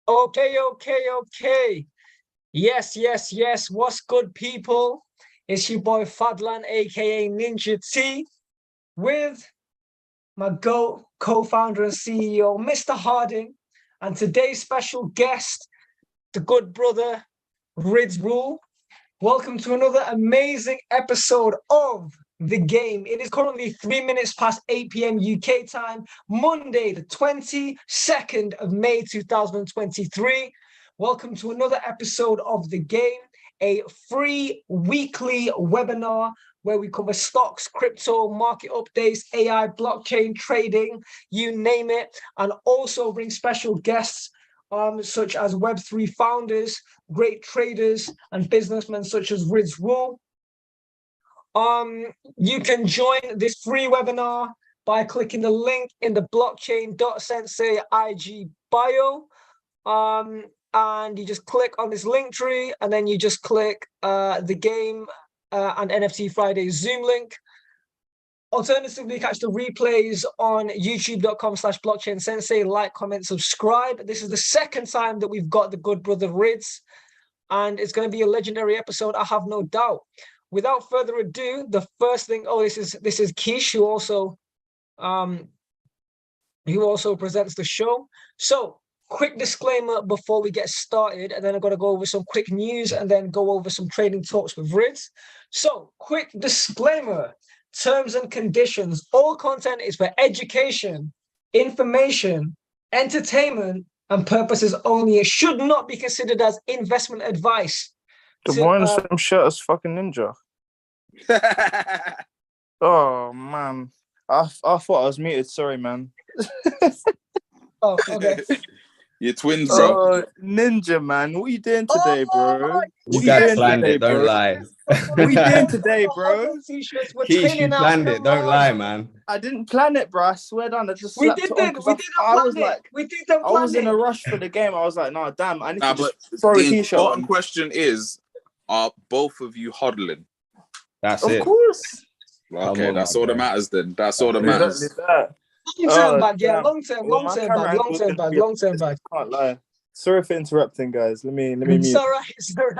Okay. Yes. What's good, people? It's your boy Fadlan, aka Ninja T, with my co-founder and CEO, Mr. Harding, and today's special guest, the good brother Ridz Rhule. Welcome to another amazing episode of The Game. It is currently 3 minutes past 8 p.m. UK time, Monday, the 22nd of May 2023. Welcome to another episode of The Game, a free weekly webinar where we cover stocks, crypto, market updates, AI, blockchain, trading, you name it, and also bring special guests such as Web3 founders, great traders, and businessmen such as Ridz Rhule. You can join this free webinar by clicking the link in the Blockchain Sensei IG bio. And you just click on this link tree, and then you just click the game and NFT Friday Zoom link. Alternatively, catch the replays on youtube.com/blockchain sensei. Like, comment, subscribe. This is the second time that we've got the good brother Ridz, and it's going to be a legendary episode, I have no doubt. Without further ado, the first thing, this is Keash, who also presents the show. So, quick disclaimer before we get started, and then I'm going to go over some quick news and then go over some trading talks with Ridz. So, quick disclaimer. Terms and conditions. All content is for education, information, entertainment, and purposes only. It should not be considered as investment advice. The one same shirt as fucking Ninja. Oh man, I thought I was muted. Sorry, man. Oh, okay. Your twins, bro. Ninja, man. What are you doing today, bro? You guys planned it, don't lie. What are you doing today, bro? Keash, you planned it, don't lie, man. I didn't plan it, bro. I swear down. I just we slapped did it on it. I was in a rush for the game. I was like, no, damn, I need to just throw a t-shirt. The important question is, are both of you hodling? That's it. Of course. Okay, that's all that matters then. That's all that matters. Long-term bag, yeah. Long-term bag. Can't lie. Sorry for interrupting, guys. Let me mute. It's all right.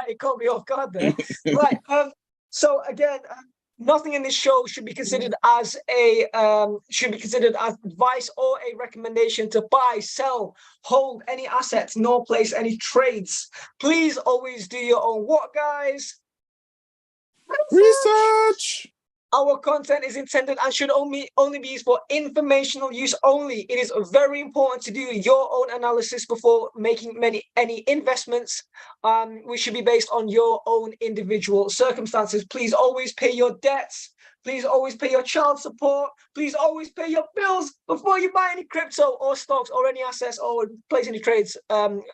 It caught me off guard there. Right. So again, nothing in this show should be considered as advice or a recommendation to buy, sell, hold any assets, nor place any trades. Please always do your own what, guys? Research. Our content is intended and should only be used for informational use only. It is very important to do your own analysis before making any investments, which should be based on your own individual circumstances. Please always pay your debts. Please always pay your child support. Please always pay your bills before you buy any crypto or stocks or any assets or place any trades for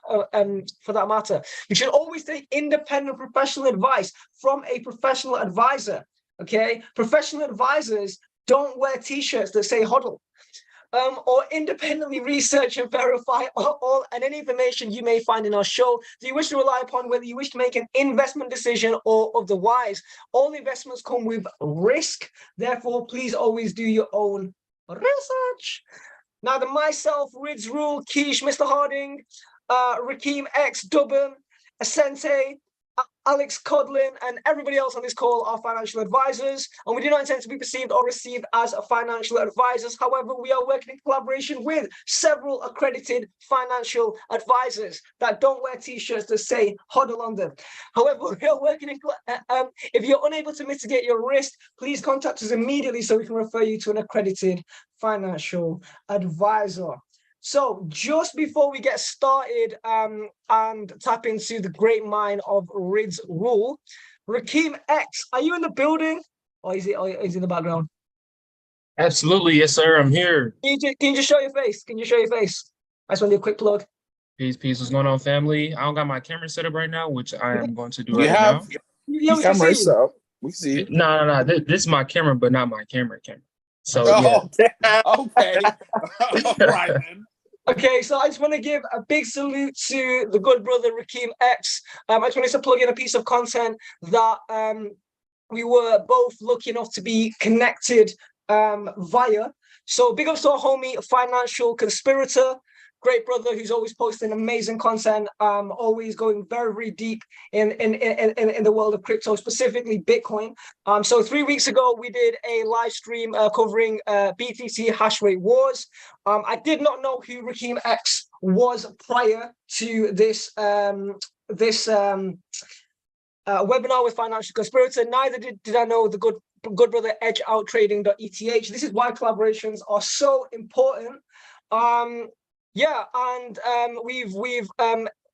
that matter. You should always take independent professional advice from a professional advisor. Okay, professional advisors don't wear t-shirts that say hodl, or independently research and verify all and any information you may find in our show that you wish to rely upon, whether you wish to make an investment decision or otherwise. All investments come with risk, therefore please always do your own research. Now, myself, Ridz Rhule, Keash, Mr. Harding, Rakeem X, Dubban, Asante, Alex Codlin, and everybody else on this call are financial advisors, and we do not intend to be perceived or received as financial advisors. However, we are working in collaboration with several accredited financial advisors that don't wear t-shirts that say hodl on them. However, we are working in if you're unable to mitigate your risk, please contact us immediately so we can refer you to an accredited financial advisor. So just before we get started and tap into the great mind of Ridz Rhule, Rakeem X, are you in the building, or is he in the background? Absolutely, yes, sir. I'm here. Can you just show your face? I just want to do a quick plug. Peace. What's going on, family? I don't got my camera set up right now, which I am going to do right now. Your camera set up. We see it. No. This is my camera, but not my camera. So yeah. Okay. All right, then. Okay, so I just want to give a big salute to the good brother Rakeem X. I just wanted to plug in a piece of content that we were both lucky enough to be connected via. So big ups to our homie, Financial Conspirator. great brother who's always posting amazing content, always going very, very deep in the world of crypto, specifically Bitcoin. So 3 weeks ago, we did a live stream covering BTC hash rate wars. I did not know who Rakim X was prior to this webinar with Financial Conspirator. Neither did I know the good brother edgeouttrading.eth. This is why collaborations are so important. We've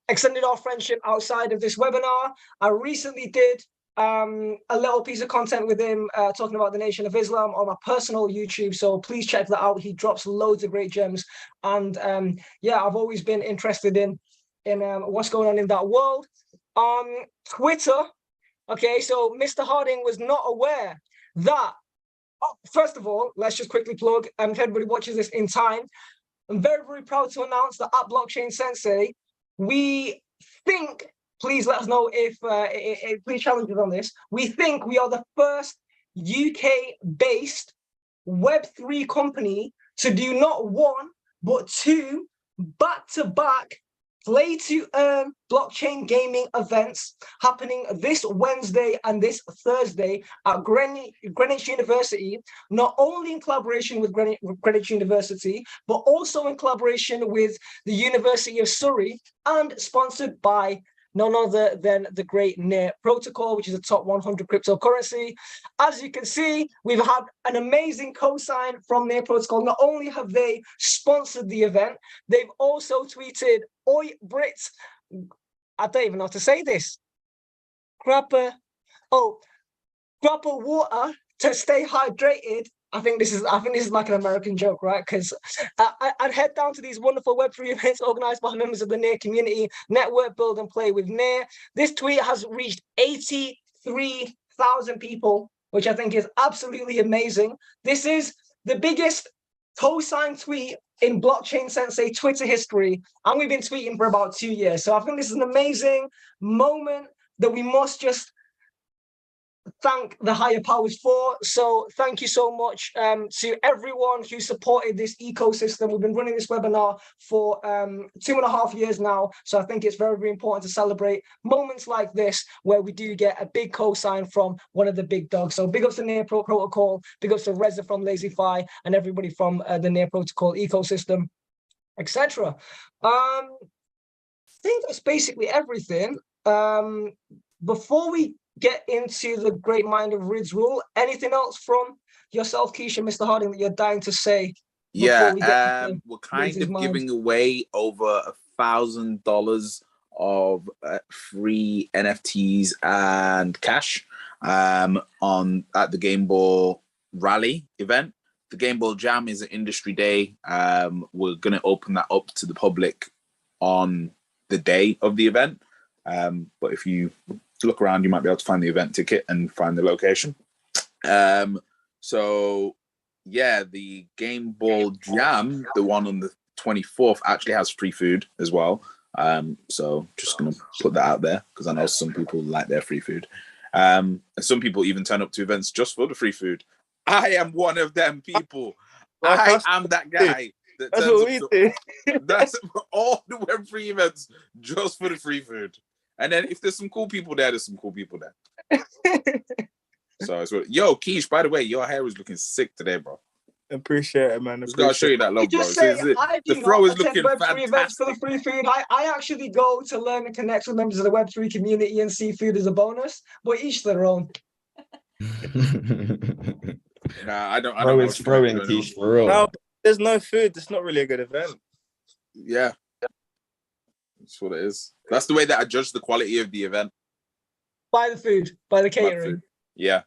extended our friendship outside of this webinar. I recently did a little piece of content with him talking about the Nation of Islam on my personal YouTube, so please check that out. He drops loads of great gems, and I've always been interested in what's going on in that world. Twitter, okay, so Mr. Harding was not aware that, first of all, let's just quickly plug, if everybody watches this in time, I'm very, very proud to announce that at Blockchain Sensei, we think, please let us know if please challenge us on this, we think we are the first UK-based Web3 company to do not one, but two back-to-back play-to-earn blockchain gaming events happening this Wednesday and this Thursday at Greenwich University, not only in collaboration with Greenwich University, but also in collaboration with the University of Surrey and sponsored by none other than the great Near Protocol, which is a top 100 cryptocurrency. As you can see, we've had an amazing cosign from Near Protocol. Not only have they sponsored the event, they've also tweeted, "Oi, Brits," I don't even know how to say this. Grab a water to stay hydrated. I think this is like an American joke, right? Because I'd head down to these wonderful Web3 events organized by members of the Near community, network, build, and play with Near. This tweet has reached 83,000 people, which I think is absolutely amazing. This is the biggest co-signed tweet in Blockchain Sensei Twitter history, and we've been tweeting for about 2 years. So I think this is an amazing moment that we must just thank the higher powers for. So thank you so much to everyone who supported this ecosystem. We've been running this webinar for 2.5 years now, so I think it's very, very important to celebrate moments like this where we do get a big cosign from one of the big dogs. So big ups to Near Protocol, big ups to Reza from LazyFi, and everybody from the Near Protocol ecosystem, etc. I think that's basically everything. Before we get into the great mind of Ridz Rhule, anything else from yourself, Keash, and Mr. Harding that you're dying to say? Yeah, we're kind of giving away over $1,000 of free NFTs and cash at the Game Ball Rally event. The Game Ball Jam is an industry day. We're going to open that up to the public on the day of the event. But if you look around, you might be able to find the event ticket and find the location. So yeah, the Game Ball Jam, the one on the 24th, actually has free food as well. So just gonna put that out there because I know some people like their free food. And some people even turn up to events just for the free food. I am one of them people. I am that guy that That's turns what up we to do. that's all the Web3 events just for the free food. And then if there's some cool people there, there's some cool people there. So it's yo, Keash, by the way, your hair is looking sick today, bro. Appreciate it, man. Just gotta show you that love, bro. The throw is looking Web3 events for the fantastic. free food. I actually go to learn and connect with members of the Web3 community and see food as a bonus, but each their own. Nah, I don't. Bro is throwing, Keash, for real. No, there's no food. It's not really a good event. Yeah, that's what it is. That's the way that I judge the quality of the event. By the food, by the catering. Yeah,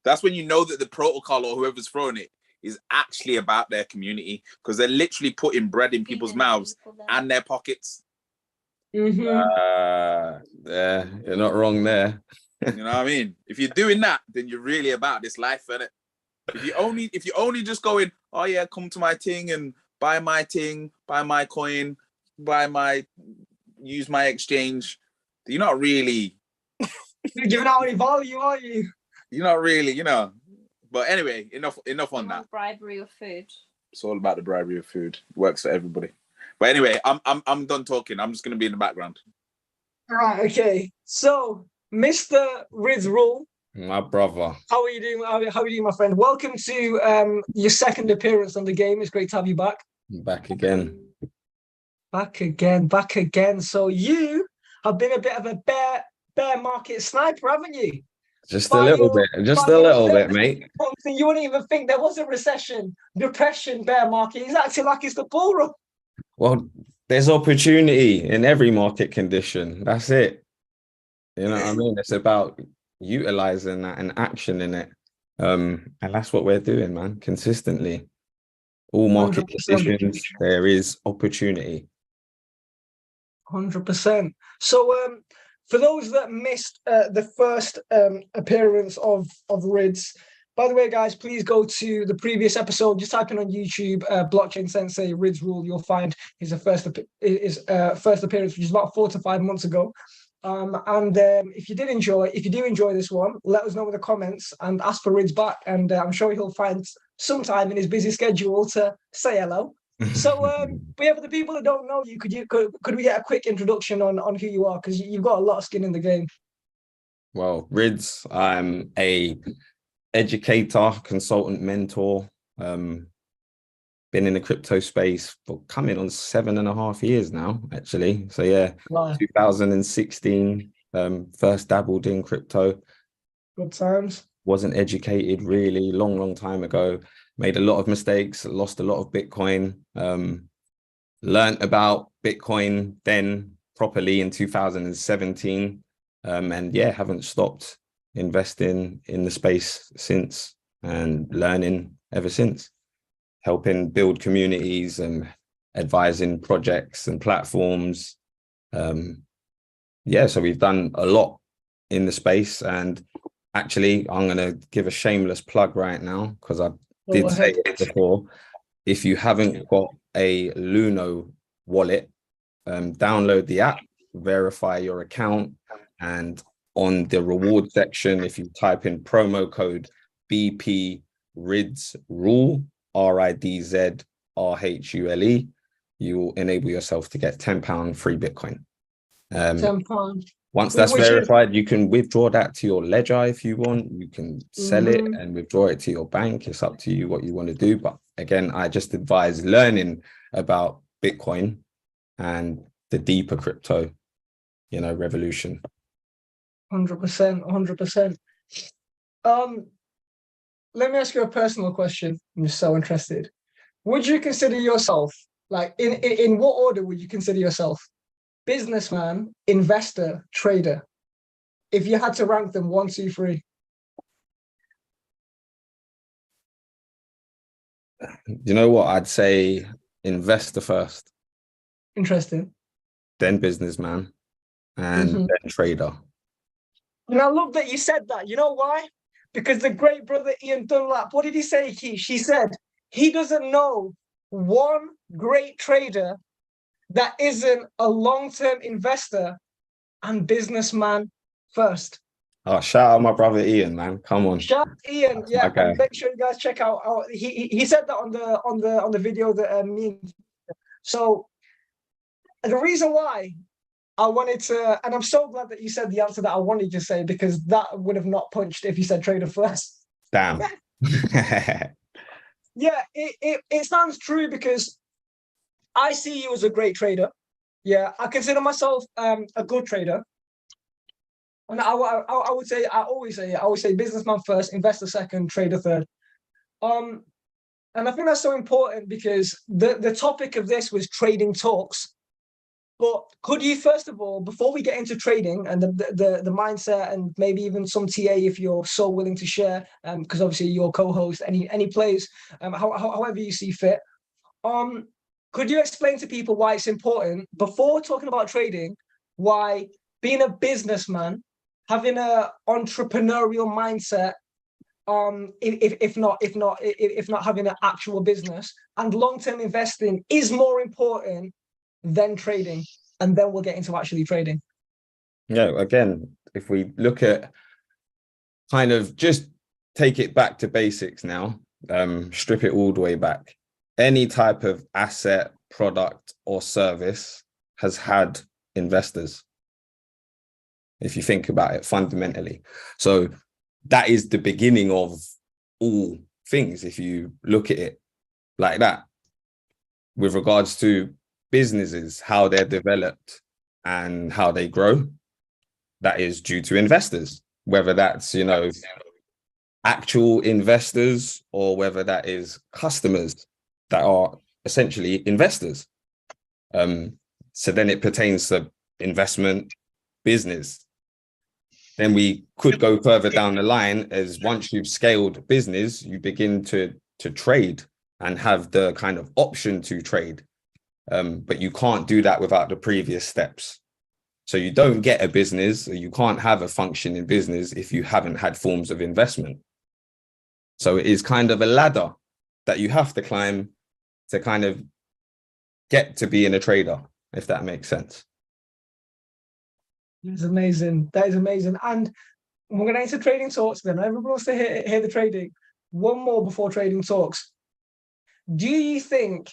that's when you know that the protocol or whoever's throwing it is actually about their community, because they're literally putting bread in people's mouths and their pockets. Mm-hmm. Yeah, you're not wrong there. You know what I mean? If you're doing that, then you're really about this life, innit? If you only just going, oh yeah, come to my thing and buy my thing, buy my coin, use my exchange, you're not really You're giving out any value, are you? You're not really, you know. But anyway, enough on that. Bribery of food. It's all about the bribery of food. It works for everybody. But anyway, I'm done talking. I'm just gonna be in the background. All right, okay. So, Mr. Ridz Rhule, My brother. how are you doing? How are you doing, my friend? Welcome to your second appearance on the game. It's great to have you back. Back again. Back again. So you have been a bit of a bear market sniper, haven't you? Just a little bit. Just a little bit, mate. You wouldn't even think there was a recession, depression, bear market. He's acting like it's the bull run. Well, there's opportunity in every market condition. That's it. You know what I mean? It's about utilizing that and action in it. And that's what we're doing, man, consistently. All market 100%. conditions, there is opportunity. 100%. So, for those that missed the first appearance of Ridz, by the way, guys, please go to the previous episode. Just type in on YouTube, Blockchain Sensei, Ridz Rhule. You'll find his first appearance, which is about 4 to 5 months ago. If you do enjoy this one, let us know in the comments and ask for Ridz back. And I'm sure he'll find some time in his busy schedule to say hello. So, but yeah, for the people that don't know you, could we get a quick introduction on who you are? Because you've got a lot of skin in the game. Well, Ridz, I'm a educator, consultant, mentor. Been in the crypto space for coming on 7.5 years now, actually. So yeah, wow. 2016, first dabbled in crypto. Good times. Wasn't educated really, long time ago. Made a lot of mistakes, lost a lot of Bitcoin. Learned about Bitcoin then properly in 2017. And yeah, haven't stopped investing in the space since and learning ever since. Helping build communities and advising projects and platforms. Yeah, so we've done a lot in the space. And actually, I'm going to give a shameless plug right now because I did say it before. If you haven't got a Luno wallet, download the app, verify your account, and on the reward section, if you type in promo code BP Ridz Rhule, RIDZ-RHULE, you will enable yourself to get £10 free Bitcoin. £10. Once that's verified, you can withdraw that to your ledger if you want. You can sell it and withdraw it to your bank. It's up to you what you want to do. But again, I just advise learning about Bitcoin and the deeper crypto, revolution. 100%. Let me ask you a personal question. I'm just so interested. Would you consider yourself, like, in what order would you consider yourself? Businessman, investor, trader. If you had to rank them 1, 2, 3. You know what? I'd say investor first. Interesting. Then businessman, and then trader. And I love that you said that. You know why? Because the great brother Ian Dunlap, what did he say, Keash? He said he doesn't know one great trader that isn't a long-term investor and businessman first. Oh, shout out my brother Ian, man! Come on, shout out Ian. Yeah, and make sure you guys check out. He said that on the video that me. So the reason why I wanted to, and I'm so glad that you said the answer that I wanted to say, because that would have not punched if you said trader first. Damn. Yeah, it sounds true because I see you as a great trader. Yeah, I consider myself a good trader. And I always say businessman first, investor second, trader third. And I think that's so important because the topic of this was trading talks. But could you, first of all, before we get into trading and the mindset and maybe even some TA if you're so willing to share, because obviously you're co-host, any plays, however you see fit, could you explain to people why it's important, before talking about trading, why being a businessman, having an entrepreneurial mindset, if not having an actual business, and long-term investing is more important than trading? And then we'll get into actually trading. Yeah, again, if we look at kind of just take it back to basics now, strip it all the way back. Any type of asset, product or service has had investors, if you think about it fundamentally. So that is the beginning of all things, if you look at it like that. With regards to businesses, how they're developed and how they grow, that is due to investors, whether that's, you know, actual investors or whether that is customers that are essentially investors. So then it pertains to investment, business. Then we could go further down the line, as once you've scaled business, you begin to trade and have the kind of option to trade. But you can't do that without the previous steps. So you don't get a business, or you can't have a functioning business if you haven't had forms of investment. So it is kind of a ladder that you have to climb to kind of get to being a trader, if that makes sense. That's amazing. That is amazing. And we're going to enter trading talks then. Everyone wants to hear the trading. One more before trading talks. Do you think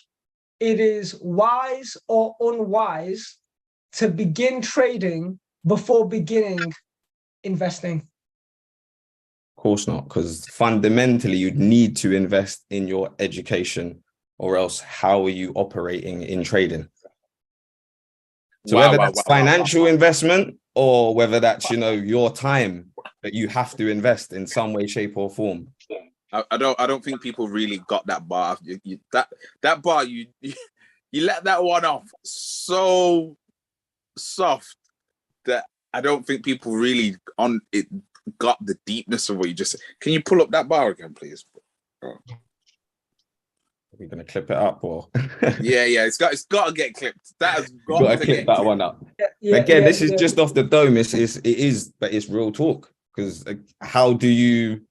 it is wise or unwise to begin trading before beginning investing? Of course not, because fundamentally you'd need to invest in your education, or else how are you operating in trading? So whether that's financial investment or whether that's, you know, your time that you have to invest in some way, shape or form. I don't think people really got that bar. That bar, you let that one off so soft that I don't think people really on it got the deepness of what you just said. Can you pull up that bar again, please? Oh. Are we going to clip it up or? yeah, it's got to get clipped. That has got to clip that one up. Yeah, Again, this is just off the dome. It is, but it's real talk. Because how do you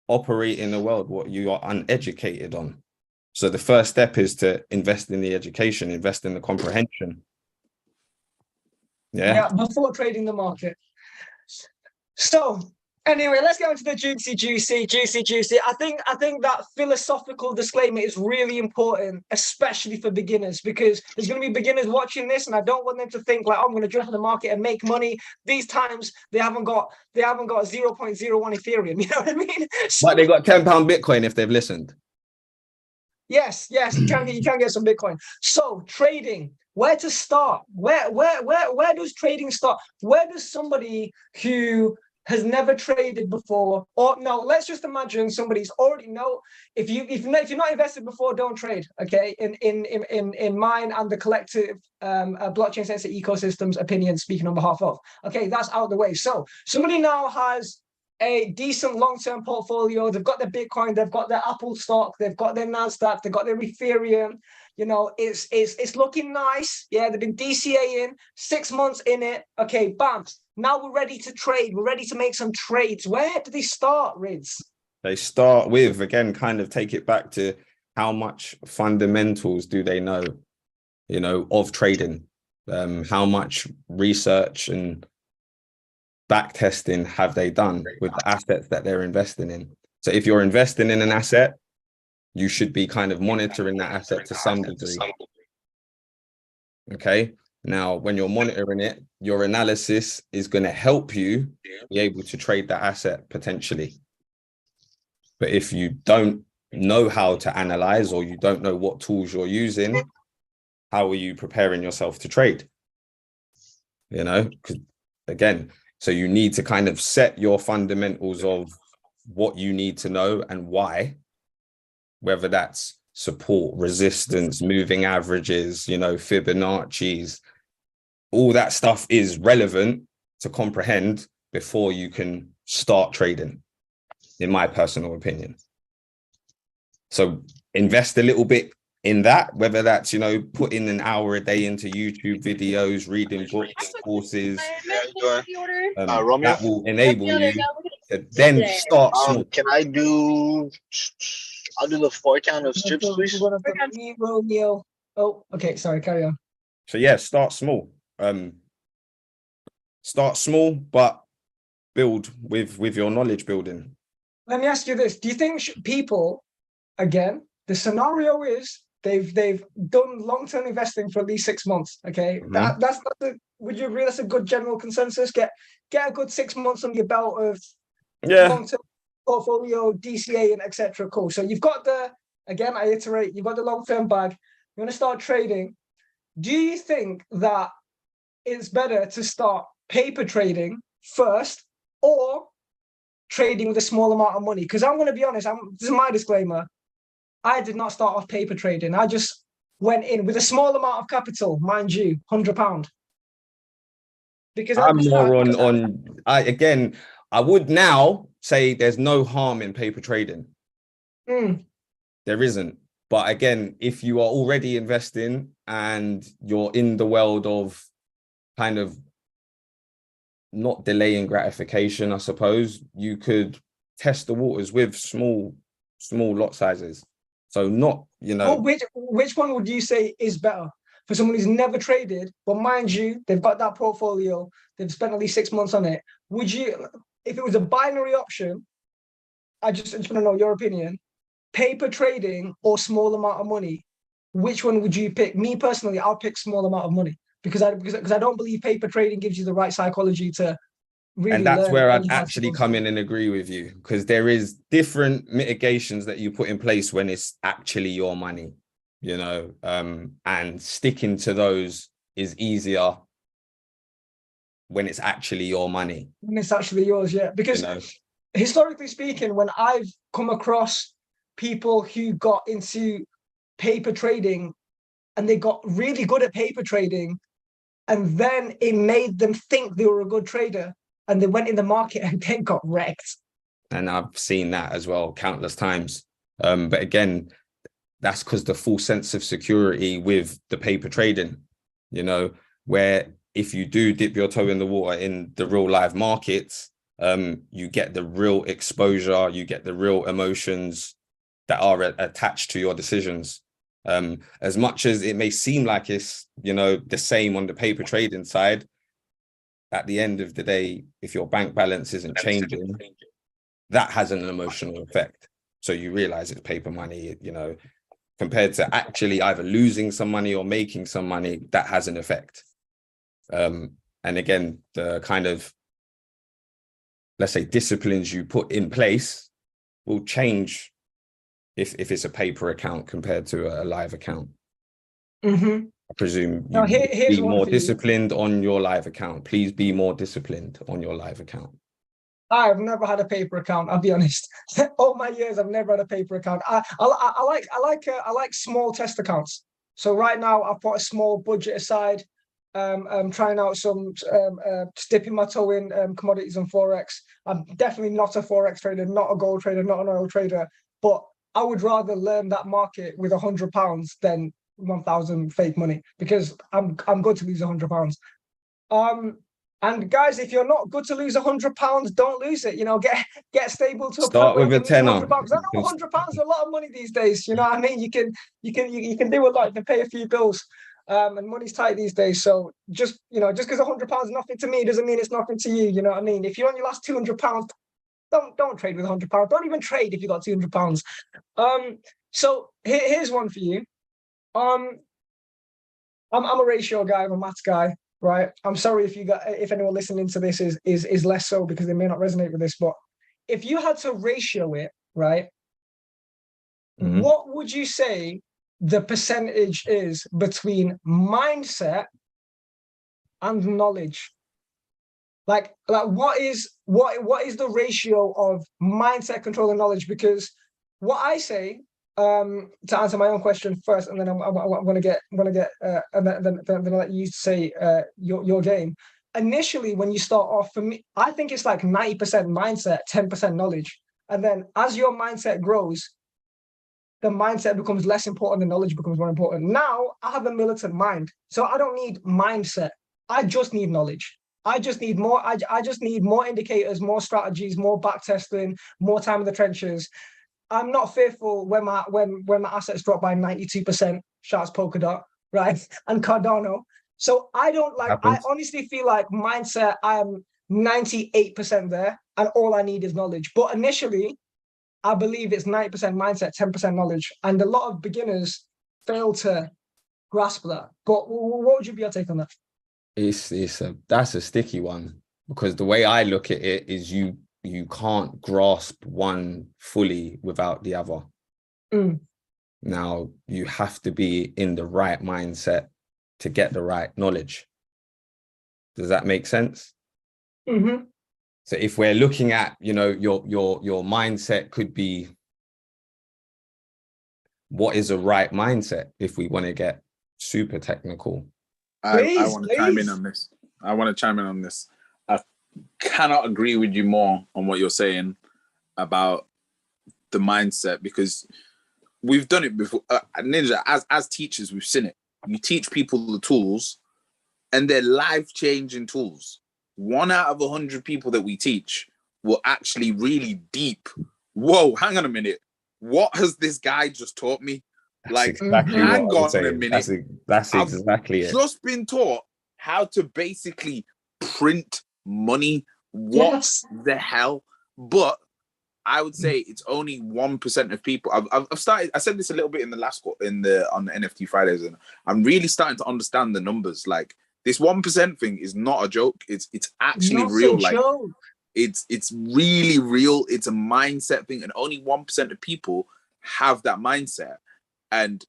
operate in a world what you are uneducated on? So the first step is to invest in the education, invest in the comprehension. Yeah, before trading the market. So anyway, let's go into the juicy. I think that philosophical disclaimer is really important, especially for beginners, because there's going to be beginners watching this, and I don't want them to think like, oh, I'm going to jump in the market and make money. These times they haven't got 0.01 Ethereum. You know what I mean? So, but they got £10 Bitcoin if they've listened. Yes, you can get some Bitcoin. So trading, where to start? Where does trading start? Where does somebody who has never traded before, or no, let's just imagine somebody's already if you're not invested before, don't trade. Okay, in mine and the collective Blockchain Sensei ecosystem's opinion, speaking on behalf of. Okay, that's out of the way. So somebody now has a decent long-term portfolio. They've got their Bitcoin, they've got their Apple stock, they've got their Nasdaq, they've got their Ethereum. You know, it's looking nice. Yeah, they've been DCAing 6 months in it. Okay, bam. Now we're ready to trade. We're ready to make some trades. Where do they start, Ridz? They start with, again, kind of take it back to how much fundamentals do they know, you know, of trading? How much research and back testing have they done with the assets that they're investing in? So if you're investing in an asset, you should be kind of monitoring that asset to some degree. Okay. Now, when you're monitoring it, your analysis is going to help you be able to trade that asset potentially. But if you don't know how to analyze, or you don't know what tools you're using, how are you preparing yourself to trade? You know, because again, so you need to kind of set your fundamentals of what you need to know and why, whether that's support, resistance, moving averages, you know, Fibonacci's, all that stuff is relevant to comprehend before you can start trading, in my personal opinion. So invest a little bit in that, whether that's, you know, putting an hour a day into YouTube videos, reading books, courses, that will enable you to then start small. Can I do, I'll do the 4 count of strips, please. Oh, okay, sorry, carry on. So yeah, start small. Start small, but build with your knowledge building. Let me ask you this. Do you think people, again, the scenario is They've done long-term investing for at least 6 months. Okay, that's would you agree that's a good general consensus? Get a good 6 months on your belt of long-term portfolio, DCA, and etc. Cool. So you've got again, I iterate, you've got the long-term bag. You want to start trading. Do you think that it's better to start paper trading first or trading with a small amount of money? Because I'm going to be honest, this is my disclaimer. I did not start off paper trading. I just went in with a small amount of capital, mind you, £100. Because I'm more I would now say there's no harm in paper trading. There isn't. But again, if you are already investing and you're in the world of kind of not delaying gratification, I suppose, you could test the waters with small lot sizes. So not, which one would you say is better for someone who's never traded, but mind you, they've got that portfolio, they've spent at least 6 months on it. Would you, if it was a binary option, I just want to know your opinion, paper trading or small amount of money, which one would you pick? Me personally, I'll pick small amount of money because I don't believe paper trading gives you the right psychology to really and that's where I'd actually come in and agree with you, because there is different mitigations that you put in place when it's actually your money, and sticking to those is easier when it's actually your money. When it's actually yours, yeah. Because historically speaking, when I've come across people who got into paper trading and they got really good at paper trading, and then it made them think they were a good trader, and they went in the market and then got wrecked. And I've seen that as well countless times. But again, that's because the full sense of security with the paper trading, where if you do dip your toe in the water in the real live markets, you get the real exposure, you get the real emotions that are attached to your decisions. As much as it may seem like it's, the same on the paper trading side, at the end of the day, if your bank balance isn't changing, that has an emotional effect. So you realize it's paper money, compared to actually either losing some money or making some money, that has an effect. And again, the kind of, let's say, disciplines you put in place will change if it's a paper account compared to a live account. I presume you be more disciplined on your live account. Please be more disciplined on your live account. I've never had a paper account. I'll be honest. All my years, I've never had a paper account. I like small test accounts. So right now, I've put a small budget aside. I'm trying out some, dipping my toe in commodities and forex. I'm definitely not a forex trader, not a gold trader, not an oil trader. But I would rather learn that market with £100 than 1,000 fake money, because I'm good to lose £100. And guys, if you're not good to lose £100, don't lose it. Get stable to a start with a tenner. I know £100 is a lot of money these days. You know what I mean? You can do a lot. You can pay a few bills, and money's tight these days. So just because £100 is nothing to me doesn't mean it's nothing to you. You know what I mean? If you're on your last £200, don't trade with £100. Don't even trade if you got £200. So here's one for you. I'm a ratio guy. I'm a maths guy, right? I'm sorry if anyone listening to this is less so, because they may not resonate with this. But if you had to ratio it, right, what would you say the percentage is between mindset and knowledge? Like what is the ratio of mindset, control, and knowledge? Because what I say, to answer my own question first, and then I'm gonna get and then I'll let you say your game. Initially, when you start off, for me, I think it's like 90% mindset, 10% knowledge, and then as your mindset grows, the mindset becomes less important, the knowledge becomes more important. Now I have a militant mind, so I don't need mindset. I just need knowledge. I just need more. I just need more indicators, more strategies, more back testing, more time in the trenches. I'm not fearful when my assets drop by 92%. Shouts Polkadot, right, and Cardano. So I honestly feel like mindset, I am 98% there, and all I need is knowledge. But initially, I believe it's 90% mindset, 10% knowledge. And a lot of beginners, fail to grasp that. But what would be your take on that? That's a sticky one, because the way I look at it is you can't grasp one fully without the other. Now you have to be in the right mindset to get the right knowledge. Does that make sense? So if we're looking at, you know, your mindset could be, what is a right mindset if we want to get super technical? I want to chime in on this. I cannot agree with you more on what you're saying about the mindset, because we've done it before. Ninja, as teachers, we've seen it. You teach people the tools, and they're life-changing tools. 1 out of 100 people that we teach will actually really deep. Whoa, hang on a minute. What has this guy just taught me? That's exactly hang what I'm on saying. a minute. That's exactly it. I've just been taught how to basically print money. What the hell? But I would say it's only 1% of people. I've started. I said this a little bit in the last on the NFT Fridays, and I'm really starting to understand the numbers. Like, this 1% thing is not a joke. It's actually real. Like, it's really real. It's a mindset thing, and only 1% of people have that mindset. And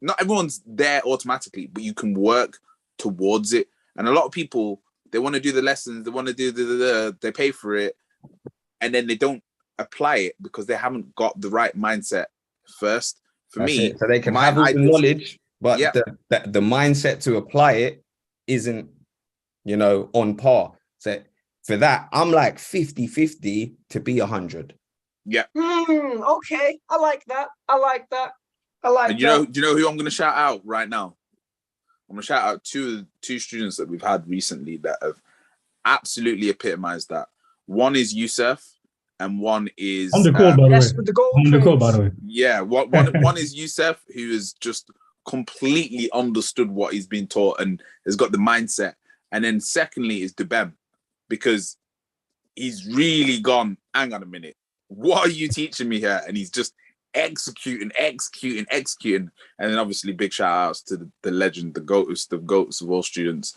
not everyone's there automatically, but you can work towards it. And a lot of people, they want to do the lessons, they want to do they pay for it, and then they don't apply it because they haven't got the right mindset first. For me, so they can have all the knowledge, but the mindset to apply it isn't, you know, on par. So for that, I'm like 50-50 to be 100. Yeah. Okay. I like that. And do you know who I'm going to shout out right now? I'm going to shout out two students that we've had recently that have absolutely epitomized that. One is Youssef, and one is on the call, by the way. With the gold on the call, by the way. Yeah, one is Youssef, who has just completely understood what he's been taught and has got the mindset. And then secondly is Debem, because he's really gone, hang on a minute, what are you teaching me here? And he's just executing. And then obviously big shout outs to the legend, the goats of all students,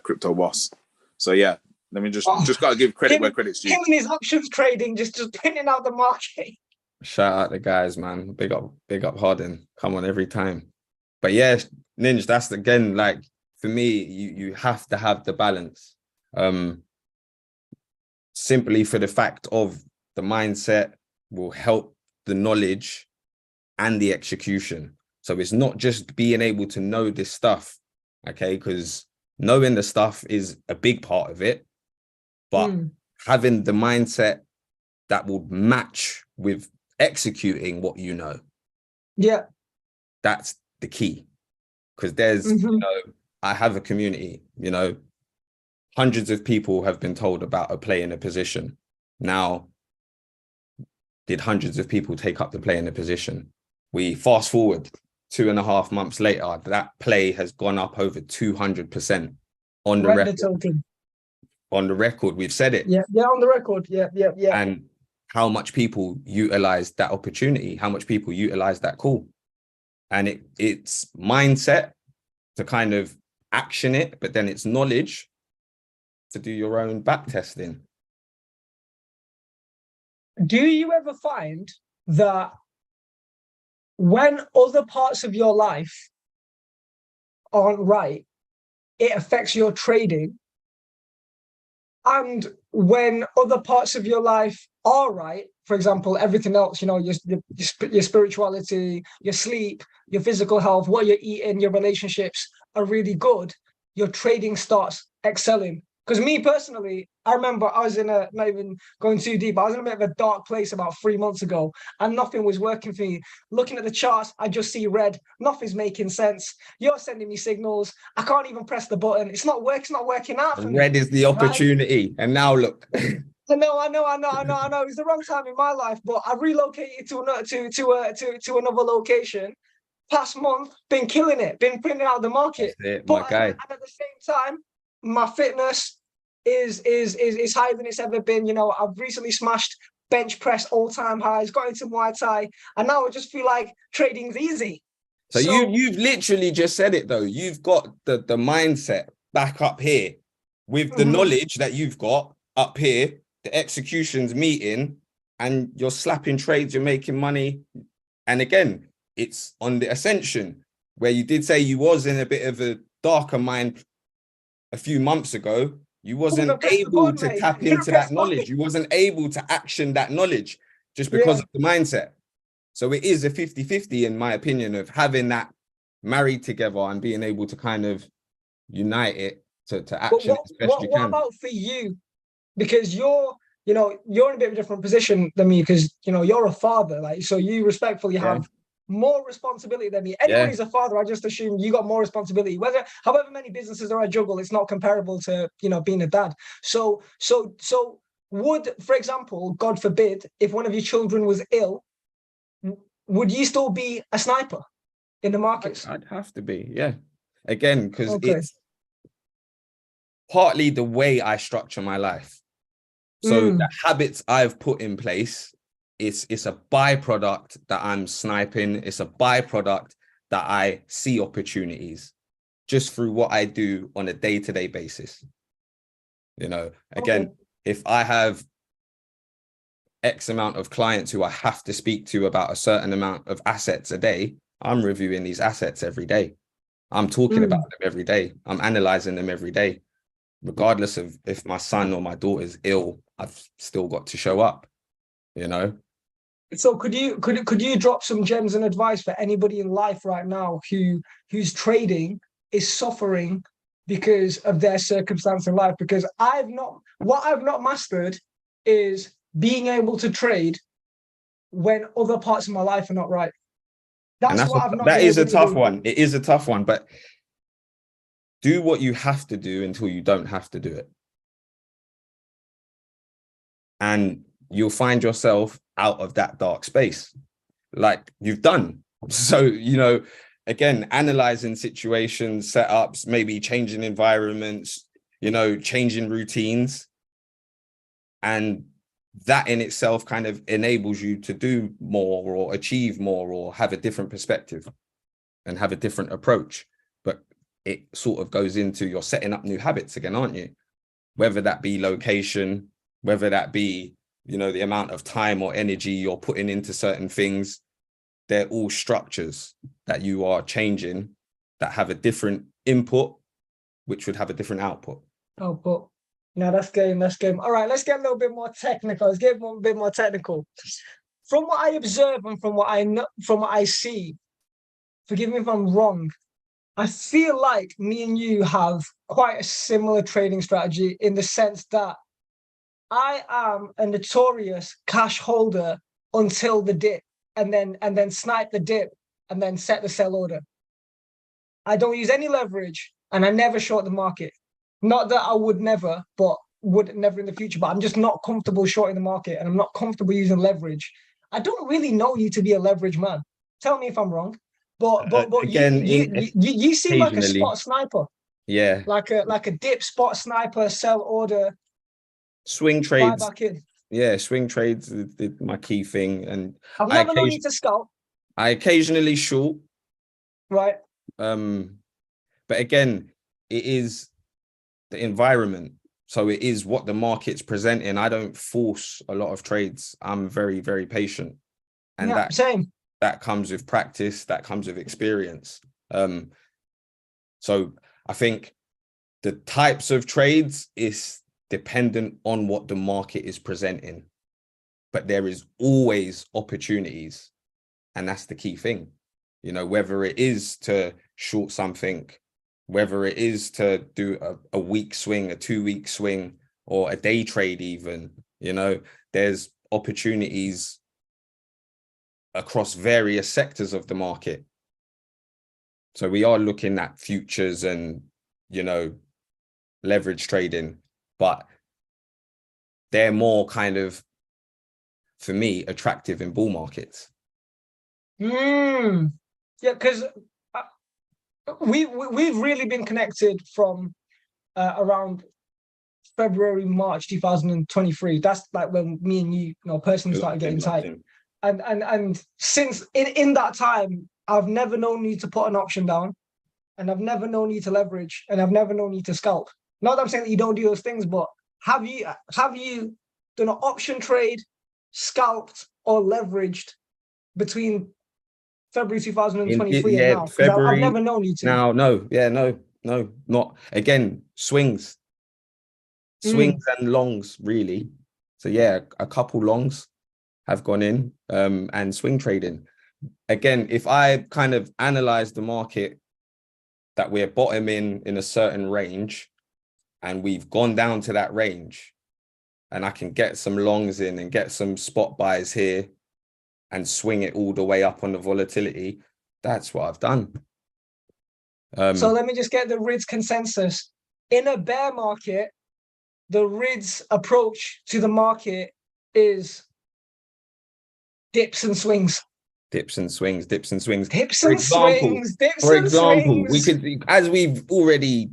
Crypto Boss. So yeah, let me just gotta give credit where credit's due. Him and his options trading, just printing out the market. Shout out the guys, man. Big up Harden. Come on every time. But yeah, Ninja, that's again, like, for me, you have to have the balance. Simply for the fact of the mindset will help the knowledge and the execution. So it's not just being able to know this stuff, okay? Because knowing the stuff is a big part of it, but having the mindset that will match with executing what you know. Yeah. That's the key. Because there's, you know, I have a community, you know, hundreds of people have been told about a play in a position. Now, did hundreds of people take up the play in a position? We fast forward 2.5 months later, that play has gone up over 200% on the record. On the record, we've said it. Yeah, on the record. Yeah. And how much people utilize that opportunity, how much people utilize that call. And it's mindset to kind of action it, but then it's knowledge to do your own back testing. Do you ever find that when other parts of your life aren't right, it affects your trading? And when other parts of your life are right, for example, everything else, you know, your spirituality, your sleep, your physical health, what you're eating, your relationships are really good, your trading starts excelling. Because me personally, I remember I was in not even going too deep, I was in a bit of a dark place about 3 months ago, and nothing was working for me. Looking at the charts, I just see red. Nothing's making sense. You're sending me signals. I can't even press the button. It's not working out for me. Red is the opportunity. Right? And now look. I know. It was the wrong time in my life, but I relocated to another location. Past month, been killing it, been printing out the market. My guy. And at the same time, my fitness is higher than it's ever been. You know, I've recently smashed bench press all-time highs, got into Muay Thai, and now I just feel like trading's easy. So you've literally just said it though. You've got the mindset back up here with the knowledge that you've got up here, the execution's meeting, and you're slapping trades, you're making money. And again, it's on the ascension where you did say you was in a bit of a darker mind a few months ago. You wasn't able to tap into that knowledge. You wasn't able to action that knowledge just because of the mindset. So it is a 50-50 in my opinion of having that married together and being able to kind of unite it to action as best you can. What about for you? Because you're in a bit of a different position than me because, you're a father, like, so you respectfully have more responsibility than me. Anyone who's a father, I just assume you got more responsibility. However many businesses there are juggle, it's not comparable to, being a dad. So would, for example, God forbid, if one of your children was ill, would you still be a sniper in the markets? I'd have to be, yeah. Again, because it's partly the way I structure my life. So the habits I've put in place, it's a byproduct that I'm sniping. It's a byproduct that I see opportunities just through what I do on a day-to-day basis. Again, if I have X amount of clients who I have to speak to about a certain amount of assets a day, I'm reviewing these assets every day. I'm talking about them every day. I'm analyzing them every day. Regardless of if my son or my daughter's ill, I've still got to show up, So could you drop some gems and advice for anybody in life right now whose trading is suffering because of their circumstance in life? Because what I've not mastered is being able to trade when other parts of my life are not right. That is a tough one. It is a tough one, but do what you have to do until you don't have to do it. And you'll find yourself out of that dark space like you've done. So, again, analyzing situations, setups, maybe changing environments, changing routines. And that in itself kind of enables you to do more or achieve more or have a different perspective and have a different approach. But it sort of goes into you're setting up new habits again, aren't you? Whether that be location, whether that be, the amount of time or energy you're putting into certain things, they're all structures that you are changing that have a different input, which would have a different output. Output. No, that's game. All right, let's get a little bit more technical. From what I observe and from what I know, from what I see, forgive me if I'm wrong, I feel like me and you have quite a similar trading strategy in the sense that I am a notorious cash holder until the dip and then snipe the dip and then set the sell order. I don't use any leverage and I never short the market. Not that I would never, but would never in the future, but I'm just not comfortable shorting the market and I'm not comfortable using leverage. I don't really know you to be a leverage man. Tell me if I'm wrong. But again, you seem like a spot sniper. Yeah. Like a dip spot sniper, sell order. Swing trades. Yeah, swing trades is my key thing. And I've never known you to scalp. I occasionally short. Right. But again, it is the environment. So it is what the market's presenting. I don't force a lot of trades. I'm very, very patient. And that comes with practice, that comes with experience. So I think the types of trades is dependent on what the market is presenting. But there is always opportunities. And that's the key thing. Whether it is to short something, whether it is to do a week swing, a 2-week swing, or a day trade even, there's opportunities across various sectors of the market. So we are looking at futures and, leverage trading, but they're more kind of, for me, attractive in bull markets. Yeah, because we've really been connected from around February, March 2023. That's like when me and you know, personally started getting tight. And since in that time, I've never known you to put an option down, and I've never known you to leverage, and I've never known you to scalp. Not that I'm saying that you don't do those things, but have you done an option trade, scalped, or leveraged between February 2023 and now? Because I've never known you to. No, not again. Swings and longs, really. So yeah, a couple longs have gone in, and swing trading. Again, if I kind of analyze the market, that we're bottoming in a certain range, and we've gone down to that range, and I can get some longs in and get some spot buys here and swing it all the way up on the volatility, that's what I've done. So let me just get the Ridz consensus. In a bear market, the Ridz approach to the market is dips and swings. Dips and swings, dips and swings. Dips and swings, dips and swings. For example, we could, as we've already,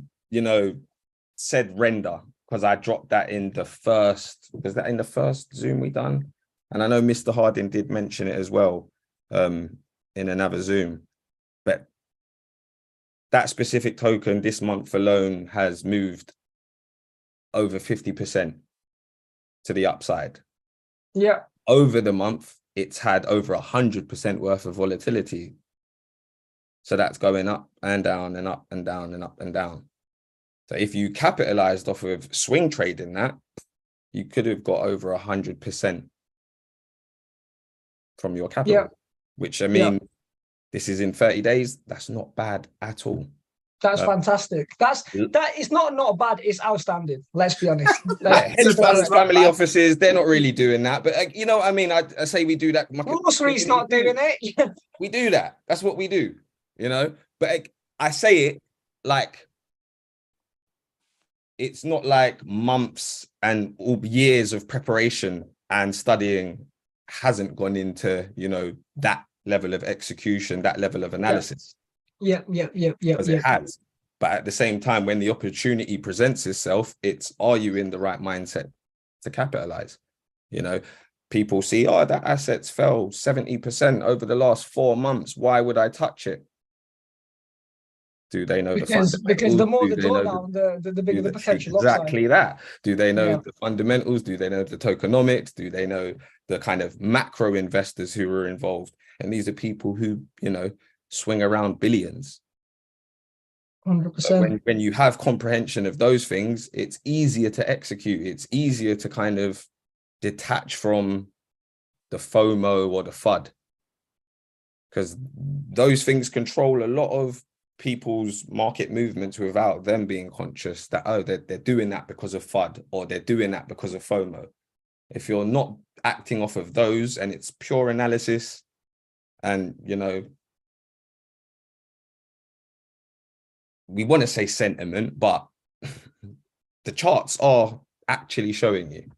said render, because I dropped that in the first, was that in the first Zoom we done? And I know Mr. Harding did mention it as well in another Zoom. But that specific token this month alone has moved over 50% to the upside. Yeah. Over the month, it's had over 100% worth of volatility. So that's going up and down and up and down and up and down. So if you capitalized off of swing trading that, you could have got over 100% from your capital, which I mean, this is in 30 days. That's not bad at all. That's fantastic. That is not bad. It's outstanding. Let's be honest. Family offices, they're not really doing that. But I mean, I say we do that. Grocery's not doing it. We do that. That's what we do, But I say it like it's not like months and years of preparation and studying hasn't gone into, that level of execution, that level of analysis. Yeah. Because it has. But at the same time, when the opportunity presents itself, are you in the right mindset to capitalize? People see, that assets fell 70% over the last 4 months. Why would I touch it? Do they know because the more the drawdown, the bigger the potential exactly upside. That. Do they know the fundamentals? Do they know the tokenomics? Do they know the kind of macro investors who are involved? And these are people who, swing around billions. 100%. So when you have comprehension of those things, it's easier to execute. It's easier to kind of detach from the FOMO or the FUD, because those things control a lot of people's market movements without them being conscious that, they're doing that because of FUD or they're doing that because of FOMO. If you're not acting off of those and it's pure analysis and, we want to say sentiment, but the charts are actually showing you,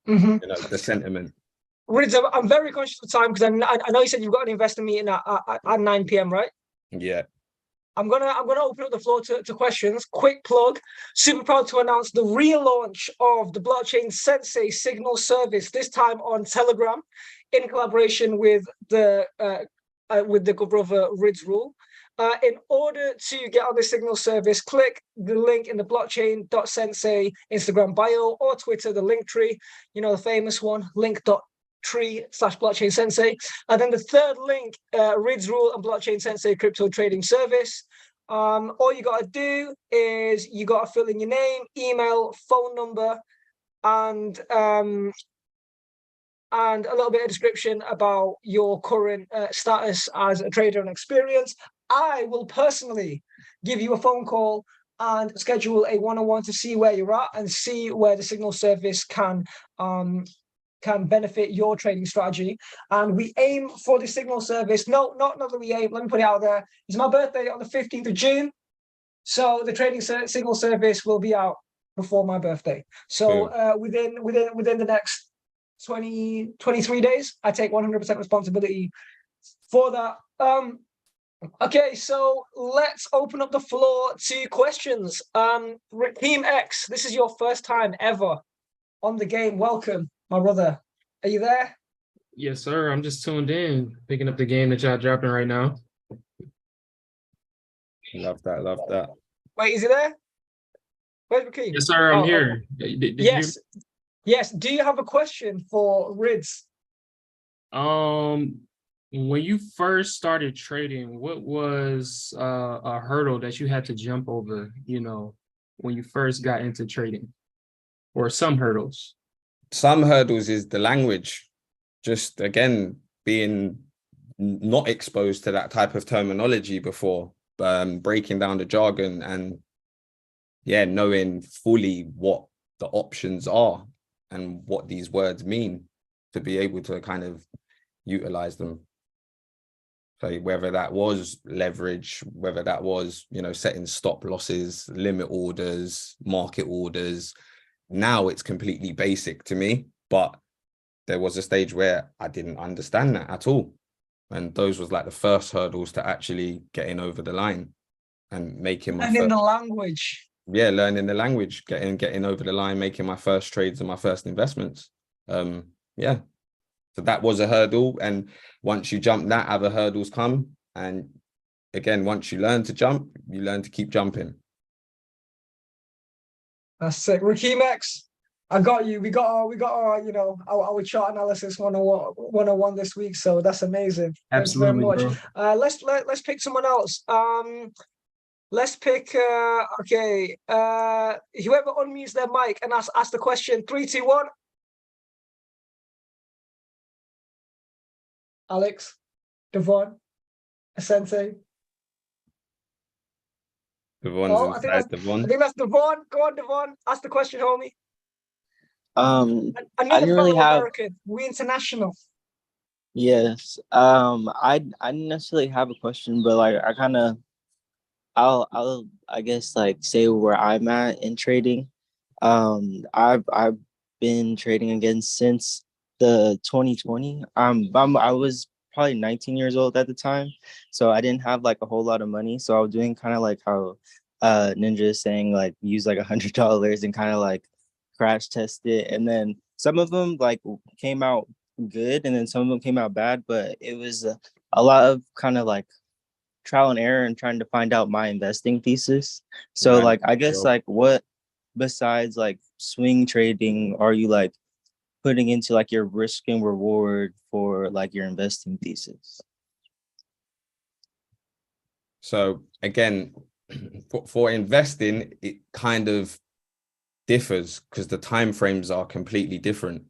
the sentiment. Ridz, I'm very conscious of time because I know you said you've got an investor meeting at 9 p.m, right? Yeah. I'm gonna open up the floor to questions. Quick plug. Super proud to announce the relaunch of the Blockchain Sensei Signal service, this time on Telegram, in collaboration with the good brother Ridz Rhule. In order to get on the Signal service, click the link in the blockchain.sensei Instagram bio or Twitter, the link tree, the famous one, link.tree/blockchain sensei. And then the third link, Ridz Rhule and Blockchain Sensei crypto trading service. All you got to do is you got to fill in your name, email, phone number, and a little bit of description about your current status as a trader and experience. I will personally give you a phone call and schedule a one-on-one to see where you're at and see where the Signal service can benefit your trading strategy. And we aim for the Signal service. No, not that we aim. Let me put it out there. It's my birthday on the 15th of June. So the trading Signal service will be out before my birthday. So within the next 23 days, I take 100% responsibility for that. Okay, so let's open up the floor to questions. Team X, this is your first time ever on the game. Welcome, my brother. Are you there? Yes, sir. I'm just tuned in, picking up the game that y'all dropping right now. Love that. Love that. Wait, is he there? Where's Rakeem? Yes, sir. I'm here. Did you hear Yes. Yes. Do you have a question for Ridz? me? When you first started trading, what was a hurdle that you had to jump over, when you first got into trading? Or some hurdles? Some hurdles is the language. Just, again, being not exposed to that type of terminology before, breaking down the jargon and, yeah, knowing fully what the options are and what these words mean to be able to kind of utilize them. So whether that was leverage, whether that was, setting stop losses, limit orders, market orders, now it's completely basic to me. But there was a stage where I didn't understand that at all. And those was like the first hurdles to actually getting over the line and making my Learning the language. Yeah, learning the language, getting over the line, making my first trades and my first investments. Yeah. So that was a hurdle. And once you jump that, other hurdles come. And again, once you learn to jump, you learn to keep jumping. That's it. Rakeem X, I got you. We got our our chart analysis 101 this week. So that's amazing. Absolutely, thank you very much. Let's pick someone else. Let's pick whoever unmutes their mic and ask the question. 3, 2, 1. Alex, Devon, Sensei. Devon's inside. I think that's Devon. Go on, Devon. Ask the question, homie. I didn't really have American. We international. Yes. I didn't necessarily have a question, but like I kind of I'll I guess like say where I'm at in trading. I've been trading again since the 2020. I was probably 19 years old at the time, so I didn't have like a whole lot of money. So I was doing kind of like how Ninja is saying, like use like $100 and kind of like crash test it, and then some of them like came out good, and then some of them came out bad. But it was a lot of kind of like trial and error and trying to find out my investing thesis. So like I guess like what besides like swing trading are you like putting into like your risk and reward for like your investing thesis? So again, for investing, it kind of differs because the time frames are completely different.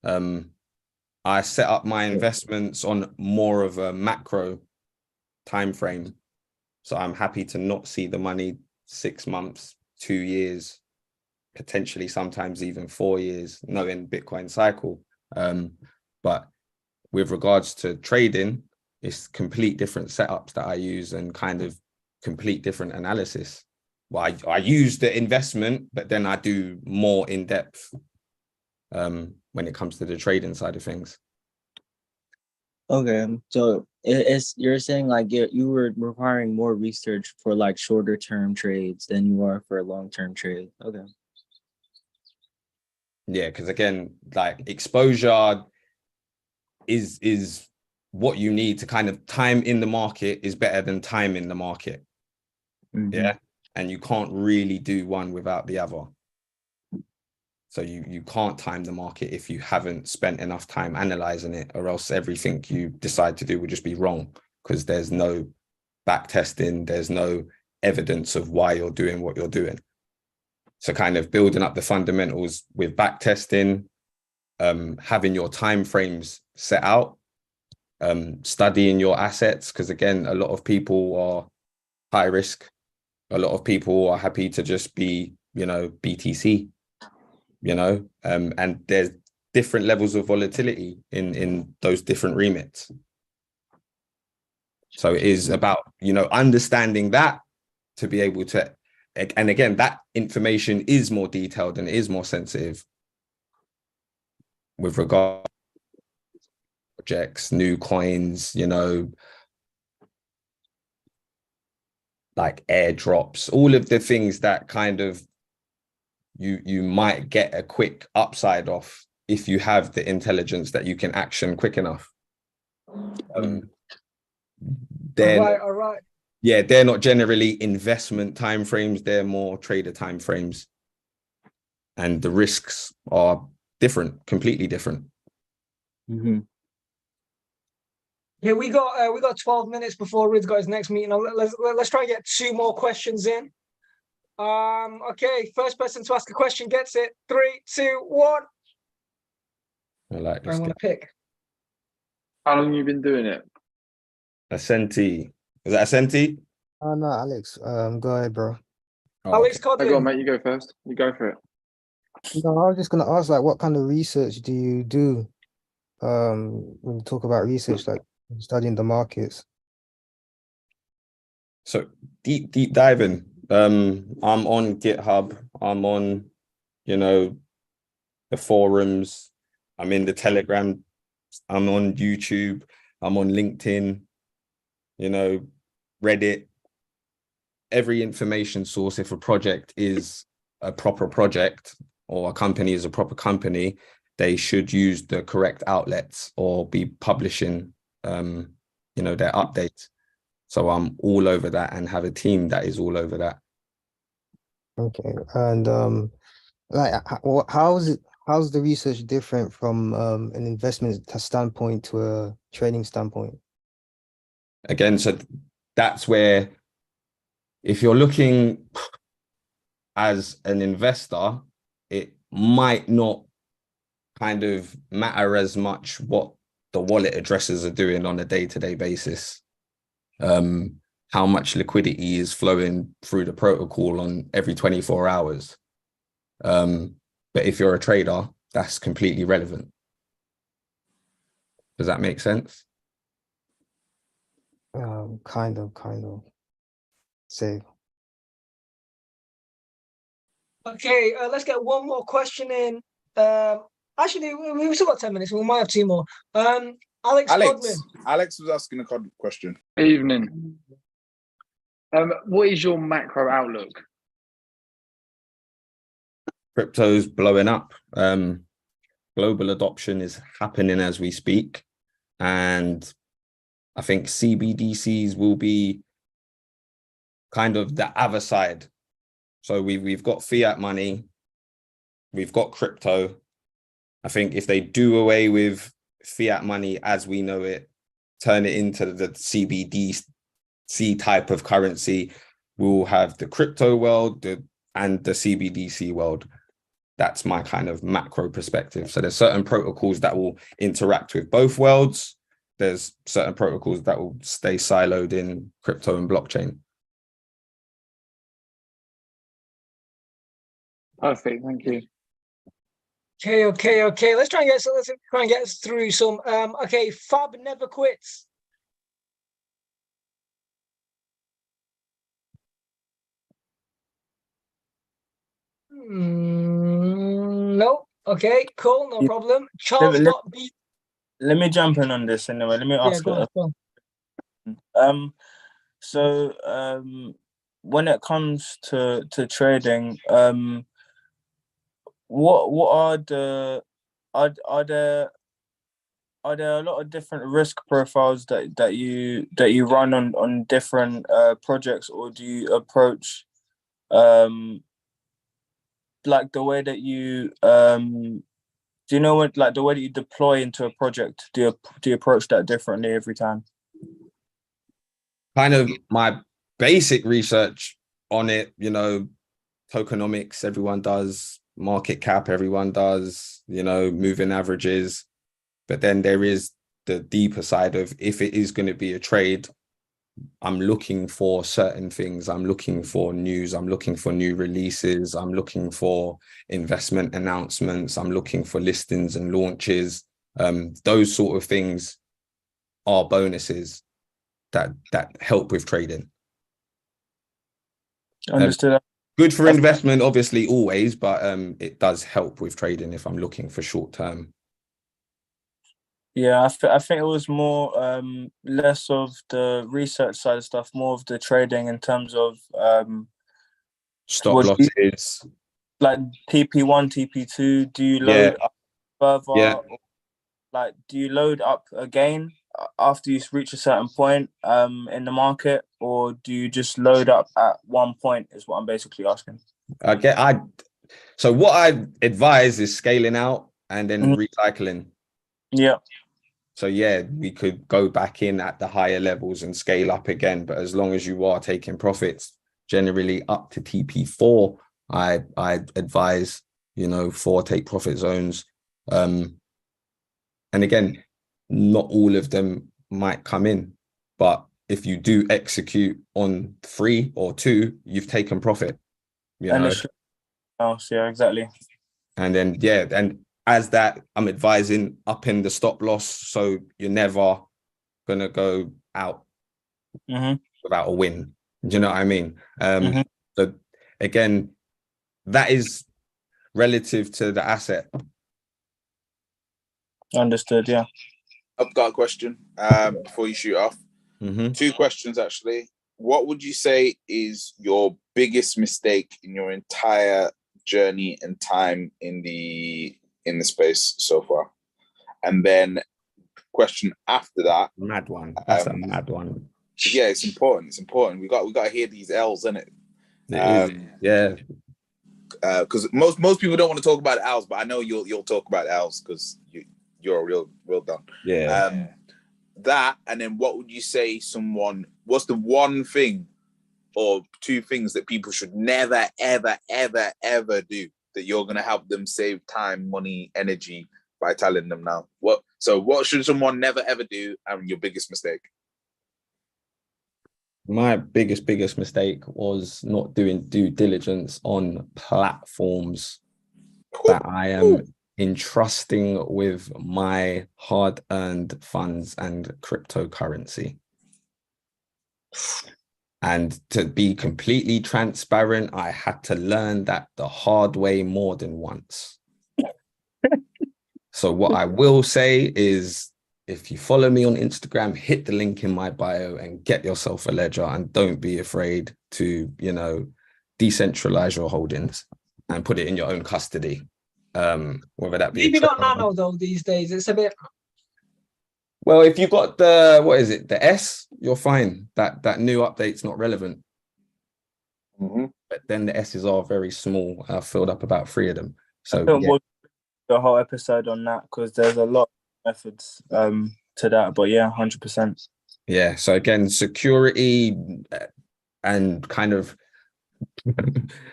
I set up my investments on more of a macro time frame, so I'm happy to not see the money 6 months, 2 years, potentially sometimes even 4 years, knowing Bitcoin cycle. But with regards to trading, it's complete different setups that I use and kind of complete different analysis. Well, I use the investment, but then I do more in depth when it comes to the trading side of things. Okay, so you're saying like you were requiring more research for like shorter term trades than you are for a long term trade. Okay. Yeah, because again, like exposure is what you need to kind of time in the market is better than time in the market. Mm-hmm. Yeah, and you can't really do one without the other. So you can't time the market if you haven't spent enough time analyzing it, or else everything you decide to do would just be wrong because there's no back testing, there's no evidence of why you're doing what you're doing. So kind of building up the fundamentals with back testing, having your time frames set out, studying your assets, because again, a lot of people are high risk. A lot of people are happy to just be, BTC. And there's different levels of volatility in those different remits. So it is about, understanding that to be able to, and again, that information is more detailed and is more sensitive with regard to projects, new coins, like airdrops, all of the things that kind of you might get a quick upside off if you have the intelligence that you can action quick enough. Then all right. Yeah, they're not generally investment timeframes, they're more trader timeframes. And the risks are different, completely different. Mm-hmm. Yeah, we got 12 minutes before Ridz got his next meeting. Let's try and get 2 more questions in. Okay, first person to ask a question gets it. 3, 2, 1. I like this. I want to pick. How long have you been doing it? Ascenti. Is that Ascenti? Oh no, Alex. Go ahead, bro. Oh, Alex okay. Go on, Codlin. mate. You go first. You go for it. No, I was just gonna ask, like, what kind of research do you do? When you talk about research, like studying the markets. So deep diving. I'm on GitHub. I'm on, the forums. I'm in the Telegram. I'm on YouTube. I'm on LinkedIn. Reddit. Every information source. If a project is a proper project or a company is a proper company, they should use the correct outlets or be publishing, their updates. So I'm all over that and have a team that is all over that. Okay, and like, how's the research different from an investment standpoint to a trading standpoint? Again, so that's where, if you're looking as an investor, it might not kind of matter as much what the wallet addresses are doing on a day-to-day basis. How much liquidity is flowing through the protocol on every 24 hours. But if you're a trader, that's completely relevant. Does that make sense? Kind of. Say. Okay, let's get one more question in. Actually, we've still got 10 minutes. We might have 2 more. Alex Codlin. Alex was asking a question. Evening. What is your macro outlook? Crypto's blowing up. Global adoption is happening as we speak. And I think CBDCs will be kind of the other side. So we've got fiat money, we've got crypto. I think if they do away with fiat money as we know it, turn it into the CBDC type of currency, we'll have the crypto world and the CBDC world. That's my kind of macro perspective. So there's certain protocols that will interact with both worlds. There's certain protocols that will stay siloed in crypto and blockchain. Perfect, thank you. Okay. Let's try and get through some. Okay, Fab never quits. No. Okay, cool, no problem. Charles not beat. Let me jump in on this anyway. Let me ask Go on. So when it comes to trading, what are there a lot of different risk profiles that you run on different projects, or do you approach like the way that you do you know what, like the way that you deploy into a project, do you approach that differently every time? Kind of my basic research on it, tokenomics, everyone does, market cap, everyone does, moving averages. But then there is the deeper side of, if it is going to be a trade, I'm looking for certain things. I'm looking for news. I'm looking for new releases. I'm looking for investment announcements. I'm looking for listings and launches. Those sort of things are bonuses that help with trading. Understood. Good for investment, obviously, always, but it does help with trading if I'm looking for short term. Yeah, I think it was more less of the research side of stuff, more of the trading in terms of Stop what do you, losses. like TP1, TP2. Do you Yeah. load up further? Yeah. Or, like, do you load up again after you reach a certain point in the market, or do you just load up at one point? Is what I'm basically asking. So what I advise is scaling out and then recycling. Yeah. So yeah, we could go back in at the higher levels and scale up again, but as long as you are taking profits, generally up to TP4, I advise, 4 take profit zones. And again, not all of them might come in, but if you do execute on 3 or 2, you've taken profit. Yeah, exactly. And then and as that, I'm advising upping the stop loss, so you're never gonna go out without a win. Do you know what I mean? So again, that is relative to the asset. Understood. Yeah. I've got a question before you shoot off. 2 questions actually. What would you say is your biggest mistake in your entire journey and time in the space so far? And then question after that, mad one. That's a mad one. Yeah, it's important. It's important. We got to hear these L's, innit? It is. Yeah. Because most people don't want to talk about L's, but I know you'll talk about L's because you're a real done. Yeah. That, and then what would you say what's the one thing or 2 things that people should never, ever, ever, ever do that you're going to help them save time, money, energy by telling them now? What should someone never, ever do, and your biggest mistake? My biggest mistake was not doing due diligence on platforms that I am entrusting with my hard-earned funds and cryptocurrency. And to be completely transparent, I had to learn that the hard way more than once. So what I will say is, if you follow me on Instagram, hit the link in my bio and get yourself a ledger, and don't be afraid to, decentralize your holdings and put it in your own custody. Whether that be maybe not nano though these days. It's a bit. Well, if you've got the S, you're fine. That new update's not relevant. But then the S's are very small. I filled up about 3 of them. So we'll do the whole episode on that because there's a lot of methods to that. But yeah, 100%. Yeah. So again, security and kind of,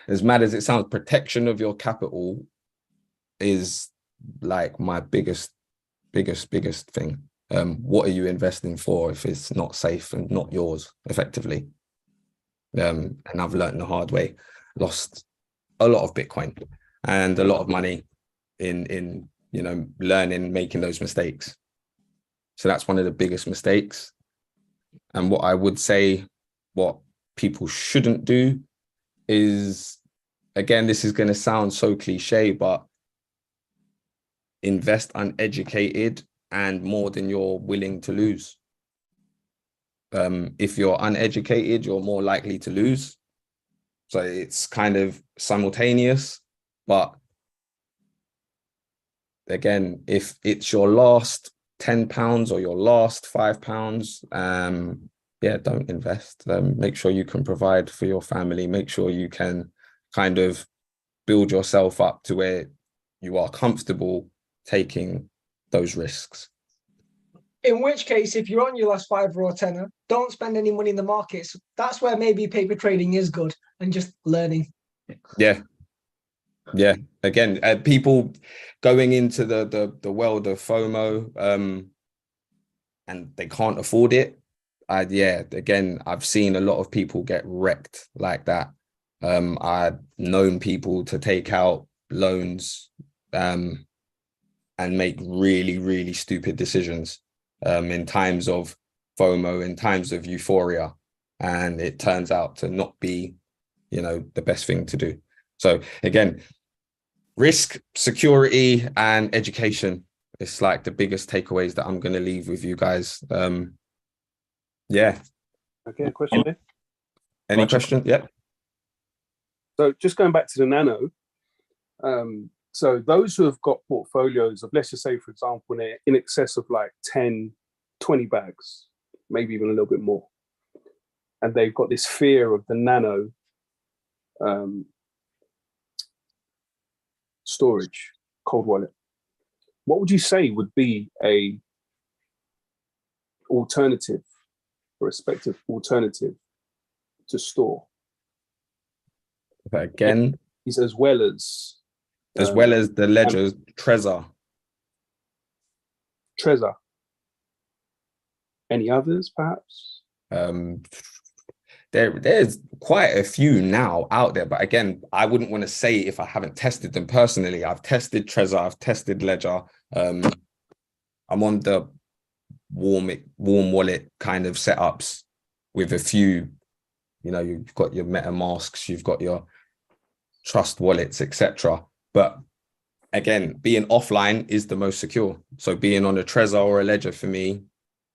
as mad as it sounds, protection of your capital is like my biggest thing. What are you investing for if it's not safe and not yours, effectively? And I've learned the hard way, lost a lot of Bitcoin and a lot of money in learning, making those mistakes. So that's one of the biggest mistakes. And what I would say, what people shouldn't do is, again, this is going to sound so cliche, but invest uneducated and more than you're willing to lose. If you're uneducated, you're more likely to lose. So it's kind of simultaneous, but again, if it's your last £10 or your last £5, don't invest. Make sure you can provide for your family. Make sure you can kind of build yourself up to where you are comfortable taking those risks. In which case, if you're on your last 5 or 10, don't spend any money in the markets. That's where maybe paper trading is good and just learning. Yeah. Again, people going into the world of FOMO, and they can't afford it. Again, I've seen a lot of people get wrecked like that. I've known people to take out loans and make really, really stupid decisions in times of FOMO, in times of euphoria, and it turns out to not be, the best thing to do. So again, risk, security, and education it's like the biggest takeaways that I'm going to leave with you guys. Yeah. Okay, question there. Any question? Yeah. So just going back to the nano, so those who have got portfolios of, let's just say, for example, in excess of like 10, 20 bags, maybe even a little bit more, and they've got this fear of the nano storage, cold wallet, what would you say would be a alternative, a respective alternative to store? But again, as well as the ledgers, Trezor. Any others, perhaps? There's quite a few now out there, but again, I wouldn't want to say if I haven't tested them personally. I've tested Trezor, I've tested Ledger. I'm on the warm wallet kind of setups with a few, you know, you've got your MetaMasks, you've got your trust wallets, etc. But again, being offline is the most secure. So being on a Trezor or a Ledger, for me,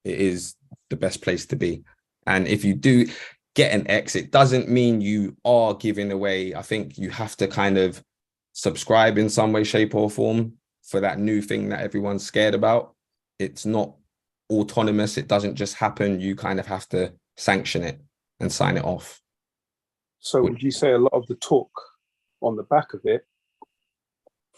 it is the best place to be. And if you do get an X, it doesn't mean you are giving away. I think you have to kind of subscribe in some way, shape or form for that new thing that everyone's scared about. It's not autonomous. It doesn't just happen. You kind of have to sanction it and sign it off. So would you say a lot of the talk on the back of it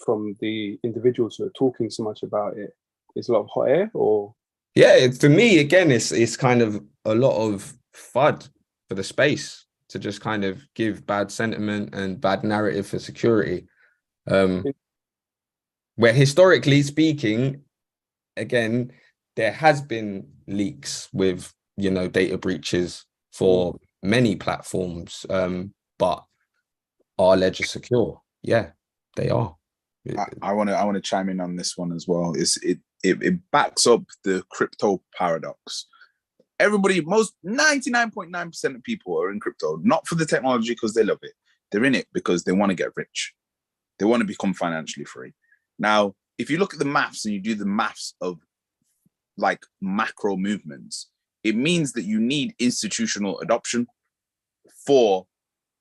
from the individuals who are talking so much about it is a lot of hot air? Or yeah, for me, again, it's kind of a lot of FUD for the space to just kind of give bad sentiment and bad narrative for security. Where historically speaking, again, there has been leaks with, you know, data breaches for many platforms, but are ledgers secure? Yeah, they are. I want to chime in on this one as well. It backs up the crypto paradox. Everybody, most 99.9% of people are in crypto, not for the technology because they love it. They're in it because they want to get rich. They want to become financially free. Now, if you look at the maths and you do the maths of like macro movements, it means that you need institutional adoption for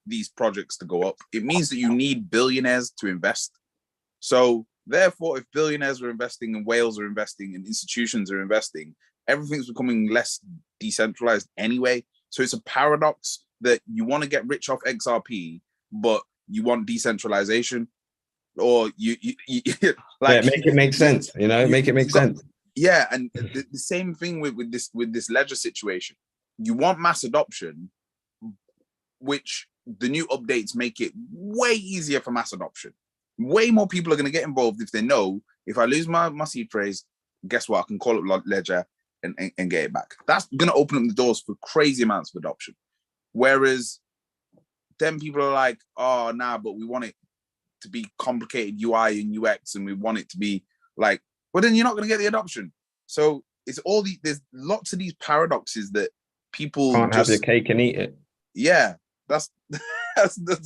these projects to go up. It means that you need billionaires to invest. So therefore, if billionaires are investing and whales are investing and institutions are investing, everything's becoming less decentralized anyway. So it's a paradox that you want to get rich off XRP, but you want decentralization, or you like, yeah, make it make sense. You know, make it make sense. Yeah, and the same thing with this ledger situation. You want mass adoption, which the new updates make it way easier for mass adoption. Way more people are going to get involved if they know, if I lose my seed phrase, guess what? I can call up Ledger and get it back. That's going to open up the doors for crazy amounts of adoption. Whereas then people are like, oh, nah, but we want it to be complicated UI and UX, and we want it to be like, well, then you're not going to get the adoption. So it's all there's lots of these paradoxes that people can't just have your cake and eat it. Yeah, that's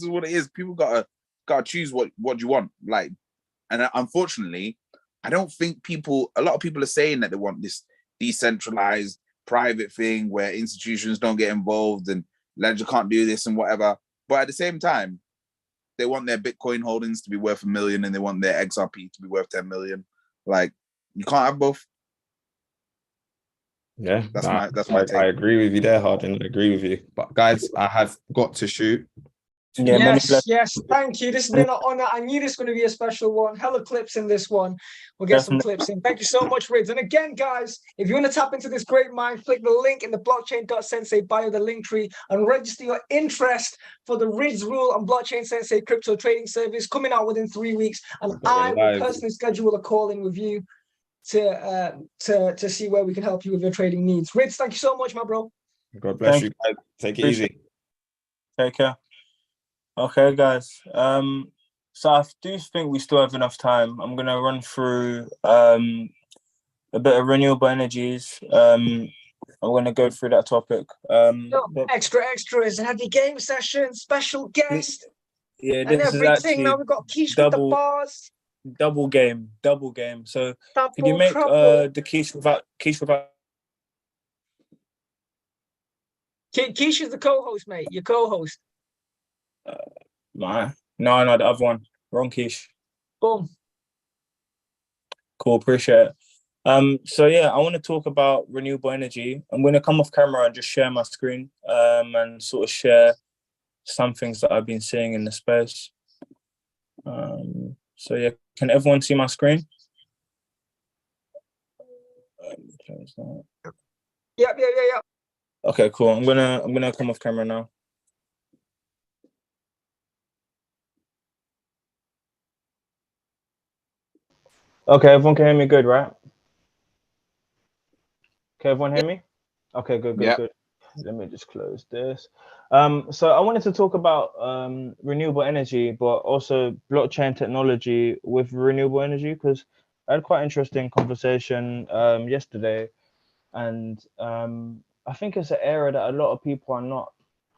what it is. People gotta choose what you want. Like, and unfortunately, I don't think a lot of people are saying that they want this decentralized private thing where institutions don't get involved and Ledger can't do this and whatever. But at the same time, they want their Bitcoin holdings to be worth $1 million and they want their XRP to be worth 10 million. Like, you can't have both. Yeah, that's my take. I agree with you there, Hardin. I agree with you. But guys, I have got to shoot. Yeah, yes, thank you. This has been an honor. I knew this was going to be a special one. Hella clips in this one. We'll get some clips in. Thank you so much, Ridz. And again, guys, if you want to tap into this great mind, click the link in the Blockchain.Sensei bio, the link tree, and register your interest for the Ridz Rhule and Blockchain Sensei crypto trading service coming out within 3 weeks. And I will personally schedule a call in with you to see where we can help you with your trading needs. Ridz, thank you so much, my bro. God bless you guys. Take it easy. Take care. Okay, guys. So I do think we still have enough time. I'm gonna run through a bit of renewable energies. I'm gonna go through that topic. Extra is a heavy game session, special guest, yeah, and everything. Now we've got Keash with the bars. Double game. So could you Double make trouble. the Keash without Keash is the co-host, mate. Your co-host. no, the other one. Wrong Keash. Boom. Cool, appreciate it. So yeah, I want to talk about renewable energy. I'm going to come off camera and just share my screen, and sort of share some things that I've been seeing in the space. So yeah, can everyone see my screen? Yep. Okay, cool. I'm gonna come off camera now. Okay, everyone can hear me good, right? Okay, everyone hear me? Okay, good. Let me just close this. So I wanted to talk about renewable energy, but also blockchain technology with renewable energy, because I had quite an interesting conversation yesterday, and I think it's an area that a lot of people are not,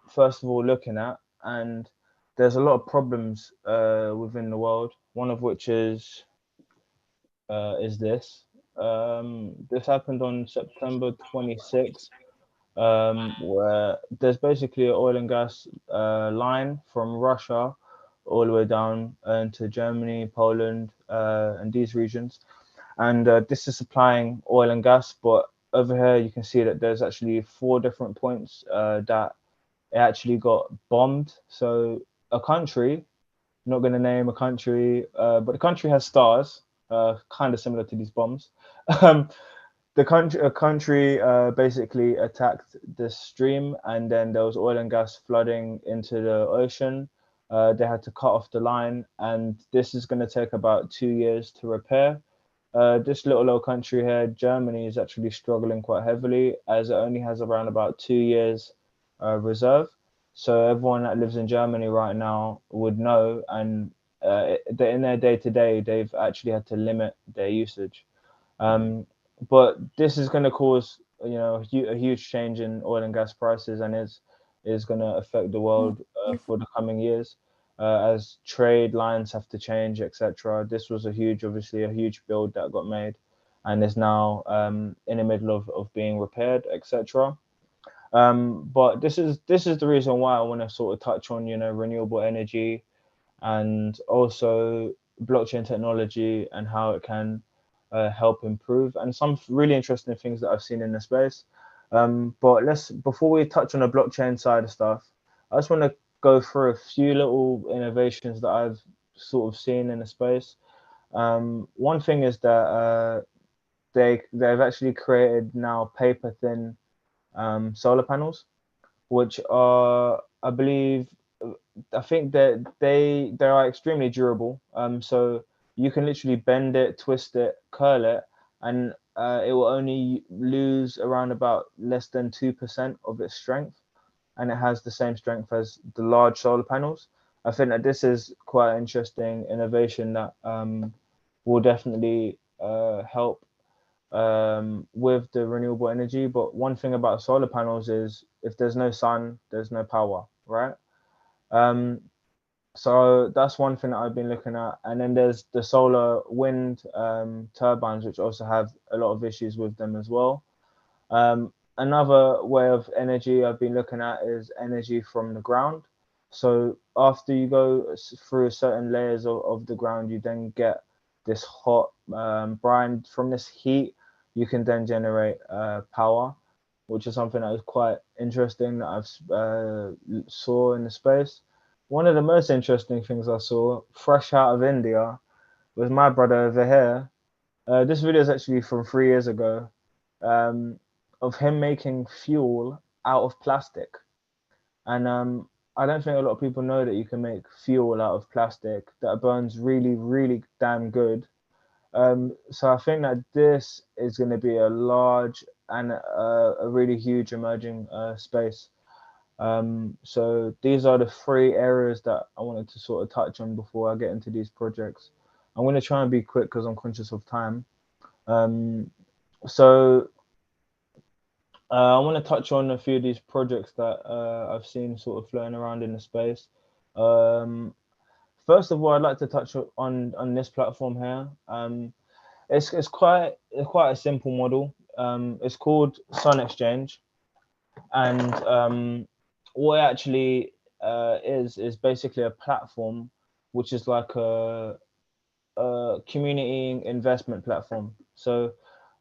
first of all, looking at, and there's a lot of problems within the world. One of which is this. This happened on September 26th. Where there's basically an oil and gas line from Russia all the way down into Germany, Poland, and these regions. And this is supplying oil and gas, but over here you can see that there's actually 4 different points that it actually got bombed. So a country, I'm not going to name a country, but the country has stars, kind of similar to these bombs. A country basically attacked this stream, and then there was oil and gas flooding into the ocean. They had to cut off the line, and this is going to take about 2 years to repair. This little old country here, Germany, is actually struggling quite heavily, as it only has around about 2 years reserve. So everyone that lives in Germany right now would know, and in their day-to-day, they've actually had to limit their usage. But this is going to cause, a huge change in oil and gas prices, and is going to affect the world for the coming years, as trade lines have to change, etc. This was obviously a huge build that got made, and is now in the middle of being repaired, etc. But this is the reason why I want to sort of touch on renewable energy, and also blockchain technology, and how it can help improve, and some really interesting things that I've seen in the space. But before we touch on the blockchain side of stuff, I just want to go through a few little innovations that I've sort of seen in the space. One thing is that they've actually created now paper thin solar panels, which are, I think that they are extremely durable. So you can literally bend it, twist it, curl it, and it will only lose around about less than 2% of its strength, and it has the same strength as the large solar panels. I think that this is quite an interesting innovation that will definitely help with the renewable energy. But one thing about solar panels is, if there's no sun, there's no power, right? So that's one thing that I've been looking at. And then there's the solar wind turbines, which also have a lot of issues with them as well. Another way of energy I've been looking at is energy from the ground. So after you go through certain layers of the ground, you then get this hot brine. From this heat, you can then generate power, which is something that is quite interesting that I've saw in the space. One of the most interesting things I saw, fresh out of India, was my brother over here. This video is actually from 3 years ago, of him making fuel out of plastic. And I don't think a lot of people know that you can make fuel out of plastic that burns really, really damn good. So I think that this is going to be a large and a really huge emerging space. So these are the 3 areas that I wanted to sort of touch on before I get into these projects. I'm going to try and be quick because I'm conscious of time. So I want to touch on a few of these projects that I've seen sort of floating around in the space. first of all, I'd like to touch on this platform here. It's quite a simple model. It's called Sun Exchange, and what it actually is basically a platform, which is like a community investment platform. So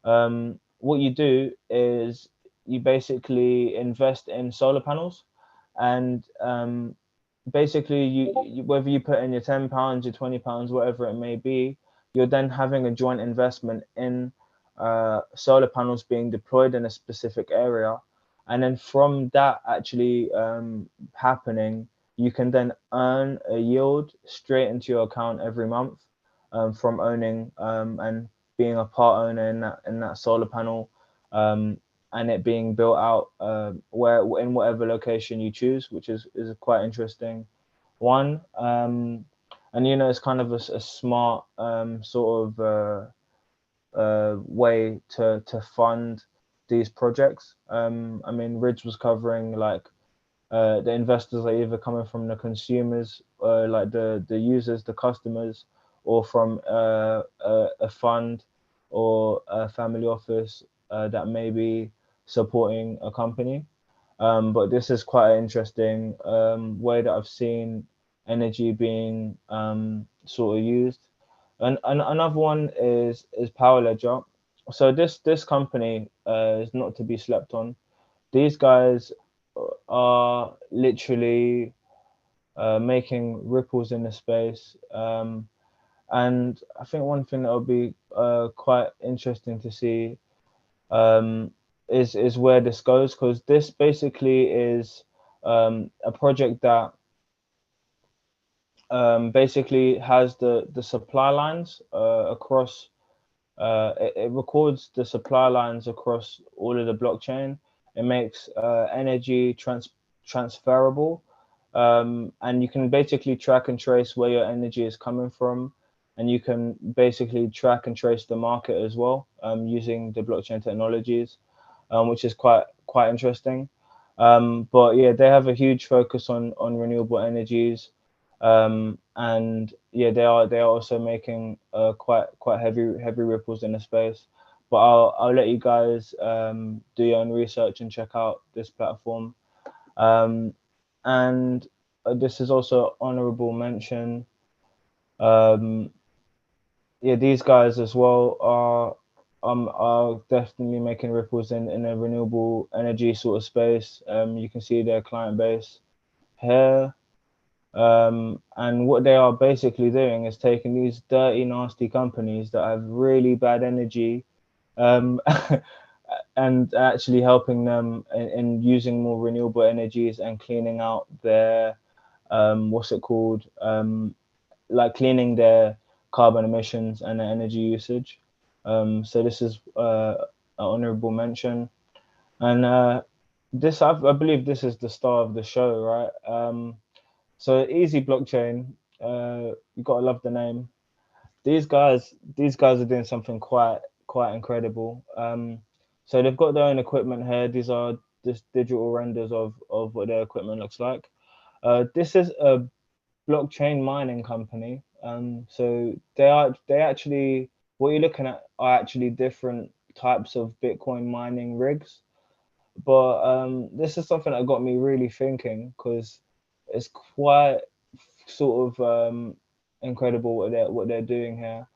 what you do is you basically invest in solar panels, and basically you whether you put in your £10, your £20, whatever it may be, you're then having a joint investment in solar panels being deployed in a specific area, and then from that actually happening, you can then earn a yield straight into your account every month from owning and being a part owner in that solar panel, and it being built out where in whatever location you choose, which is a quite interesting one. And you know, it's kind of a smart sort of way to fund these projects. I mean, Ridz was covering like the investors are either coming from the consumers, like the users, the customers, or from a fund or a family office that may be supporting a company. But this is quite an interesting way that I've seen energy being sort of used. And another one is Power Ledger. So this company is not to be slept on. These guys are literally making ripples in the space. And I think one thing that would be quite interesting to see is where this goes, because this basically is a project that basically has the supply lines across. It records the supply lines across all of the blockchain. It makes energy transferable, and you can basically track and trace where your energy is coming from, and you can basically track and trace the market as well using the blockchain technologies, which is quite interesting. But yeah, they have a huge focus on renewable energies, and yeah, they are also making quite heavy ripples in the space. But I'll let you guys do your own research and check out this platform. And this is also honorable mention. Yeah, these guys as well are definitely making ripples in a renewable energy sort of space. You can see their client base here. And what they are basically doing is taking these dirty, nasty companies that have really bad energy, and actually helping them in using more renewable energies and cleaning out their what's it called, like cleaning their carbon emissions and their energy usage. So this is an honorable mention, and this I believe this is the star of the show, right? So Easy Blockchain, you gotta love the name. These guys are doing something quite incredible. So they've got their own equipment here. These are just digital renders of what their equipment looks like. This is a blockchain mining company. So they actually, what you're looking at are actually different types of Bitcoin mining rigs. But this is something that got me really thinking, because it's quite sort of incredible what they're doing here.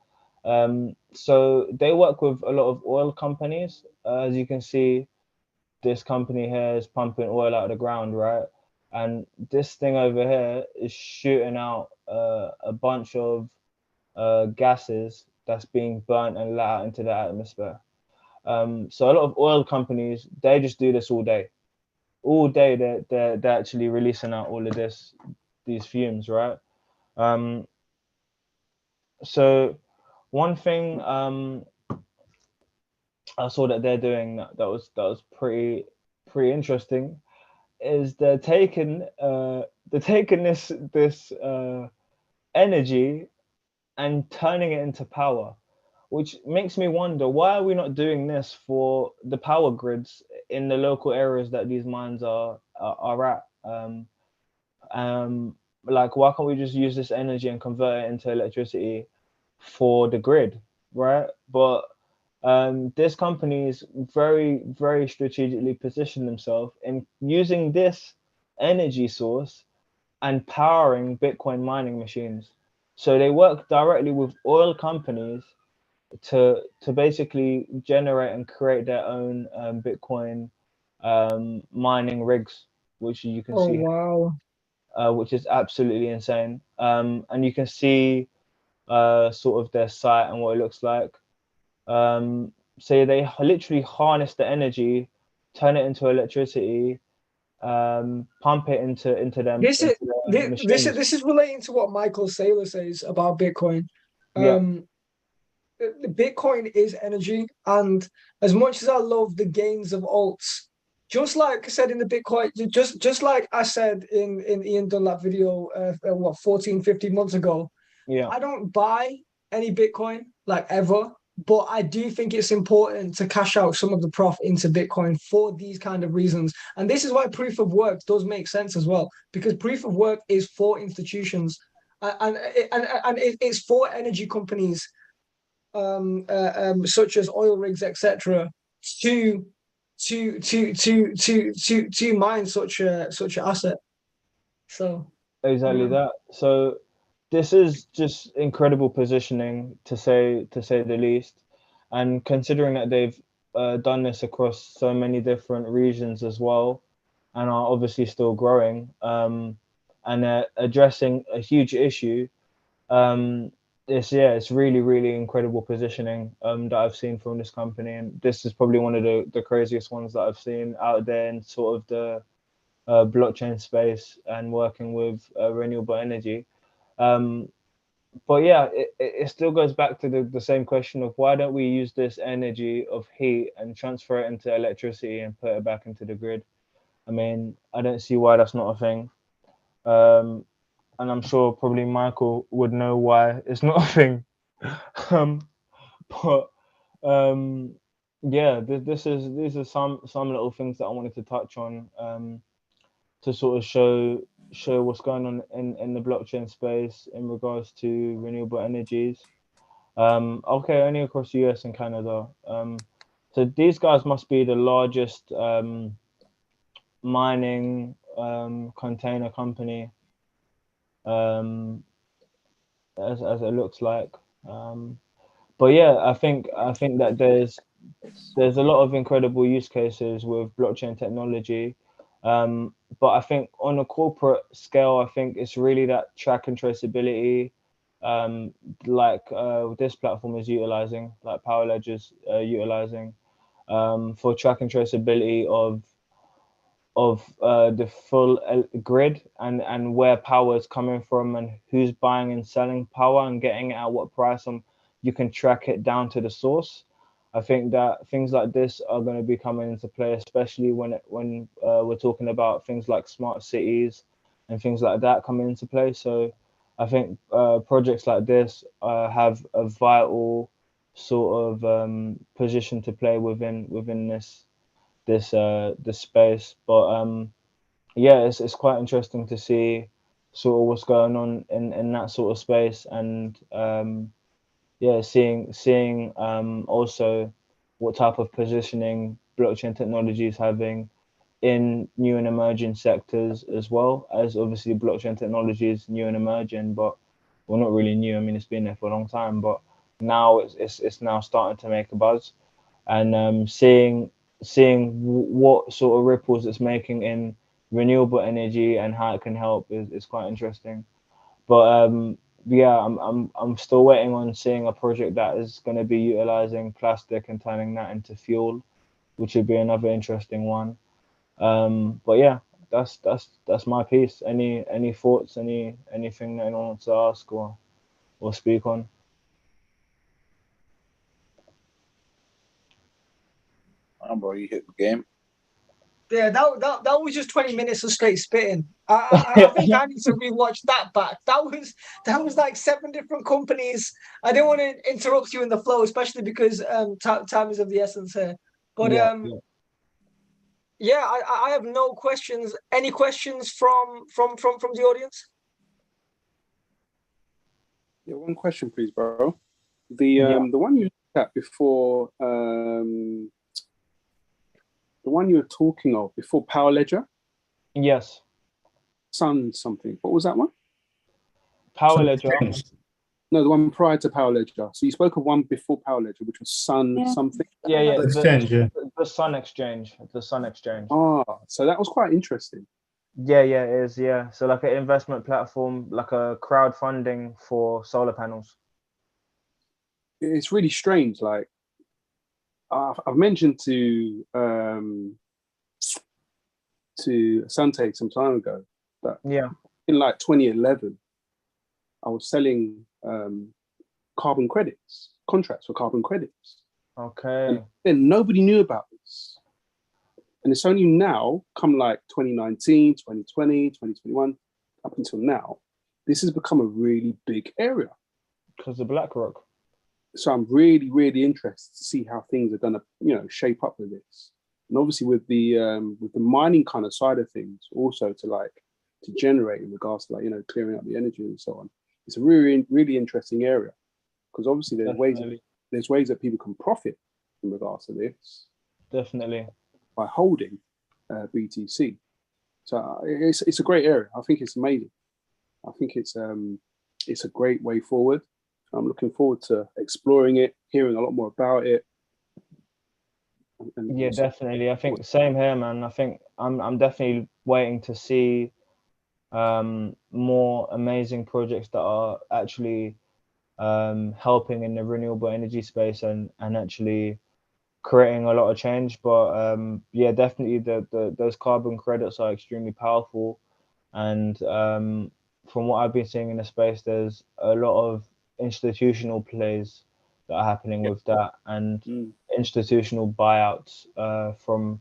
So they work with a lot of oil companies. As you can see, this company here is pumping oil out of the ground, right? And this thing over here is shooting out a bunch of gases that's being burnt and let out into the atmosphere. So a lot of oil companies, they just do this all day. All day they're actually releasing out all of these fumes, right? So one thing I saw that they're doing that was pretty interesting is they're taking this energy and turning it into power, which makes me wonder, why are we not doing this for the power grids in the local areas that these mines are at? like, why can't we just use this energy and convert it into electricity for the grid, right? But this company is very, very strategically positioned themselves in using this energy source and powering Bitcoin mining machines. So they work directly with oil companies to basically generate and create their own Bitcoin mining rigs, which you can see, wow. which is absolutely insane. And you can see sort of their site and what it looks like. So they literally harness the energy, turn it into electricity, pump it into them. This is machines. this is relating to what Michael Saylor says about Bitcoin. Yeah. The Bitcoin is energy, and as much as I love the gains of alts, just like I said in the Bitcoin, just like I said in Ian Dunlap video, 14, 15 months ago, yeah, I don't buy any Bitcoin like ever, but I do think it's important to cash out some of the profit into Bitcoin for these kind of reasons. And this is why proof of work does make sense as well, because proof of work is for institutions and it's for energy companies such as oil rigs, etc., to mine such an asset. So exactly that. So this is just incredible positioning, to say the least, and considering that they've done this across so many different regions as well, and are obviously still growing, and they're addressing a huge issue. It's really, really incredible positioning that I've seen from this company, and this is probably one of the craziest ones that I've seen out there in sort of the blockchain space and working with renewable energy. But yeah, it still goes back to the same question of why don't we use this energy of heat and transfer it into electricity and put it back into the grid? I mean, I don't see why that's not a thing. And I'm sure probably Michael would know why it's not a thing. But yeah, these are some little things that I wanted to touch on to sort of show what's going on in the blockchain space in regards to renewable energies. Okay, only across the US and Canada. So these guys must be the largest mining container company, as it looks like. But yeah, I think that there's a lot of incredible use cases with blockchain technology. But I think on a corporate scale, I think it's really that track and traceability, like this platform is utilizing, like Power Ledger's utilizing, for track and traceability of the full grid and where power is coming from and who's buying and selling power and getting it at what price, and you can track it down to the source. I think that things like this are going to be coming into play, especially when we're talking about things like smart cities and things like that coming into play. So I think projects like this have a vital sort of position to play within this space. But yeah, it's quite interesting to see sort of what's going on in that sort of space, and yeah, seeing also what type of positioning blockchain technology is having in new and emerging sectors, as well as obviously blockchain technology is new and emerging, but well, not really new. I mean, it's been there for a long time, but now it's now starting to make a buzz, and seeing what sort of ripples it's making in renewable energy and how it can help is quite interesting. But yeah, I'm still waiting on seeing a project that is going to be utilizing plastic and turning that into fuel, which would be another interesting one. But yeah, that's my piece. Any thoughts? Anything that anyone wants to ask or speak on? Bro, you hit the game. Yeah, that was just 20 minutes of straight spitting. I think I need to rewatch that back. That was like 7 different companies. I didn't want to interrupt you in the flow, especially because time is of the essence here. But yeah, I have no questions. Any questions from the audience? Yeah, one question, please, bro. The one you looked at before, the one you were talking of before Power Ledger. Yes. Sun something. What was that one? Power Ledger. No, the one prior to Power Ledger. So you spoke of one before Power Ledger, which was Sun something. Yeah. Exchange, the Sun Exchange. The Sun Exchange. Ah, so that was quite interesting. Yeah, it is. Yeah. So like an investment platform, like a crowdfunding for solar panels. It's really strange. Like I've mentioned to Sante some time ago that in like 2011, I was selling carbon credits, contracts for carbon credits. Okay. And then nobody knew about this. And it's only now, come like 2019, 2020, 2021, up until now, this has become a really big area. Because of BlackRock. So I'm really, really interested to see how things are gonna, shape up with this. And obviously with the mining kind of side of things, also to generate in regards to clearing up the energy and so on. It's a really, really interesting area because obviously there's ways that people can profit in regards to this. Definitely. By holding BTC. So it's a great area. I think it's amazing. I think it's a great way forward. I'm looking forward to exploring it, hearing a lot more about it. Yeah, definitely. I think same here, man. I think I'm definitely waiting to see more amazing projects that are actually helping in the renewable energy space and actually creating a lot of change. But yeah, definitely those carbon credits are extremely powerful. And from what I've been seeing in the space, there's a lot of institutional plays that are happening with that and institutional buyouts from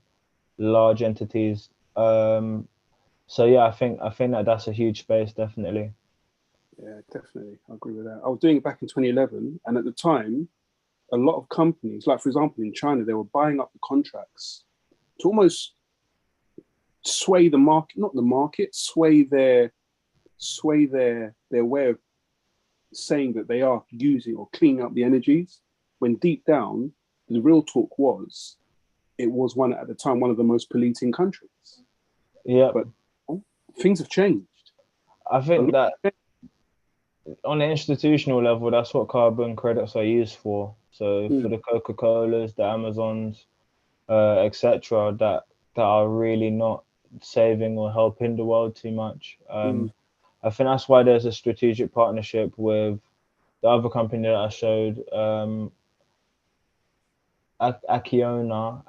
large entities. So yeah, I think that's a huge space, definitely. Yeah, definitely. I agree with that. I was doing it back in 2011, and at the time, a lot of companies, like for example in China, they were buying up the contracts to almost sway the market, not the market, sway their way of saying that they are using or cleaning up the energies, when deep down the real talk was it was one at the time one of the most polluting countries. Yeah, but things have changed. I think that on an institutional level, that's what carbon credits are used for. So for the Coca-Colas, the Amazons, etc., that are really not saving or helping the world too much. I think that's why there's a strategic partnership with the other company that I showed, Acciona.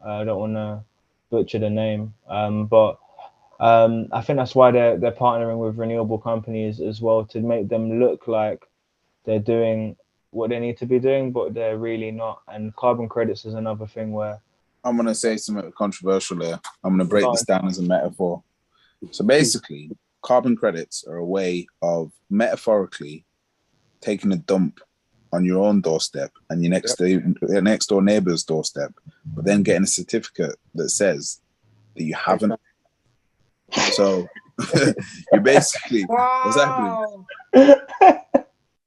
I don't want to butcher the name, but I think that's why they're partnering with renewable companies as well, to make them look like they're doing what they need to be doing, but they're really not. And carbon credits is another thing where I'm going to say something controversial here. I'm going to break this down as a metaphor. So basically, carbon credits are a way of metaphorically taking a dump on your own doorstep and your next door neighbor's doorstep, but then getting a certificate that says that you haven't. So you basically, what's happening?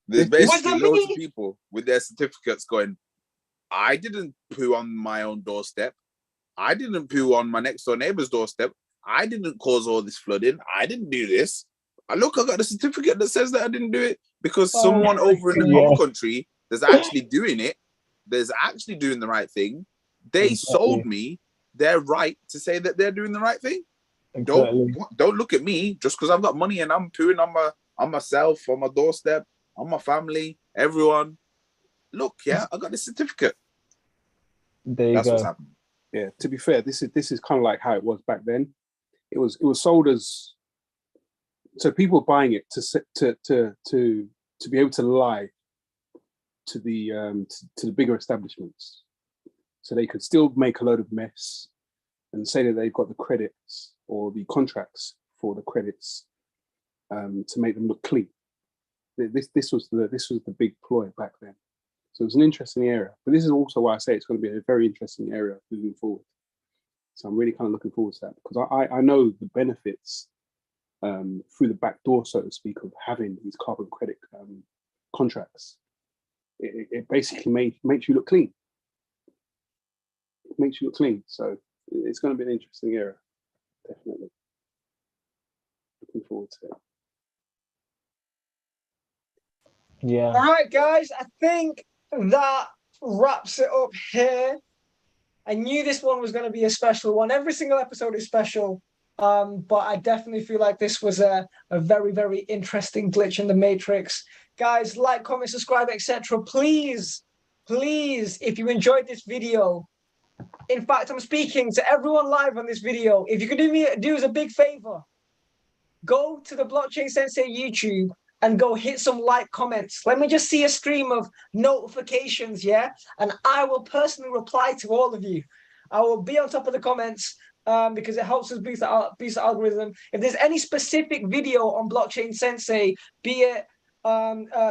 There's basically loads of people with their certificates going, I didn't poo on my own doorstep. I didn't poo on my next door neighbor's doorstep. I didn't cause all this flooding. I didn't do this. I got a certificate that says that I didn't do it, because someone over in the other country that's actually doing it, that's actually doing the right thing, they sold me their right to say that they're doing the right thing. Don't look at me just because I've got money and I'm pooing on myself, on my doorstep, on my family, everyone. Look, I got the certificate. That's what's happening. Yeah, to be fair, this is kind of like how it was back then. It was sold as, so people were buying it to be able to lie to the bigger establishments, so they could still make a load of mess and say that they've got the credits or the contracts for the credits to make them look clean. This was the big ploy back then. So it was an interesting area, but this is also why I say it's going to be a very interesting area moving forward. So I'm really kind of looking forward to that, because I know the benefits through the back door, so to speak, of having these carbon credit contracts. It basically makes you look clean. It makes you look clean. So it's going to be an interesting era, definitely. Looking forward to it. Yeah. All right, guys, I think that wraps it up here. I knew this one was going to be a special one. Every single episode is special. But I definitely feel like this was a very, very interesting glitch in the matrix. Guys, like, comment, subscribe, etc. Please, if you enjoyed this video, in fact, I'm speaking to everyone live on this video. If you could do us a big favor, go to the Blockchain Sensei YouTube and go hit some like comments. Let me just see a stream of notifications, yeah? And I will personally reply to all of you. I will be on top of the comments because it helps us boost the algorithm. If there's any specific video on Blockchain Sensei, be it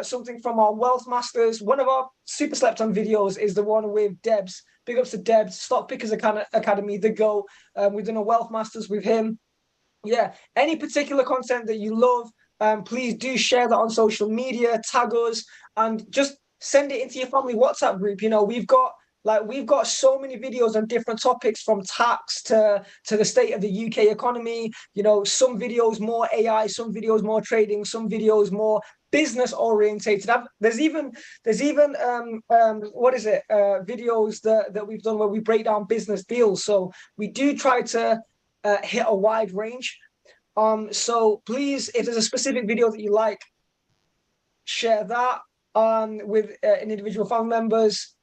something from our Wealth Masters, one of our super slept on videos is the one with Debs. Big ups to Debs, Stock Pickers Academy, the Go. We've done a Wealth Masters with him. Yeah, any particular content that you love, please do share that on social media, tag us, and just send it into your family WhatsApp group. You know, we've got so many videos on different topics, from tax to the state of the UK economy. You know, some videos more AI, some videos more trading, some videos more business orientated. There's even videos that we've done where we break down business deals. So we do try to hit a wide range. So please, if there's a specific video that you like, share that with individual family members.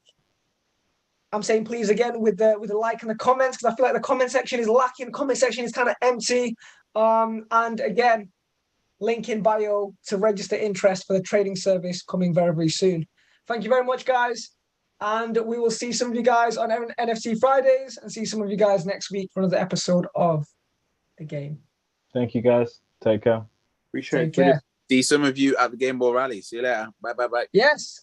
I'm saying please again with the like and the comments, because I feel like the comment section is lacking. The comment section is kind of empty. And again, link in bio to register interest for the trading service coming very, very soon. Thank you very much, guys. And we will see some of you guys on NFT Fridays and see some of you guys next week for another episode of the game. Thank you, guys. Take care. Appreciate it. Take care. See some of you at the Game Ball Rally. See you later. Bye, bye, bye. Yes.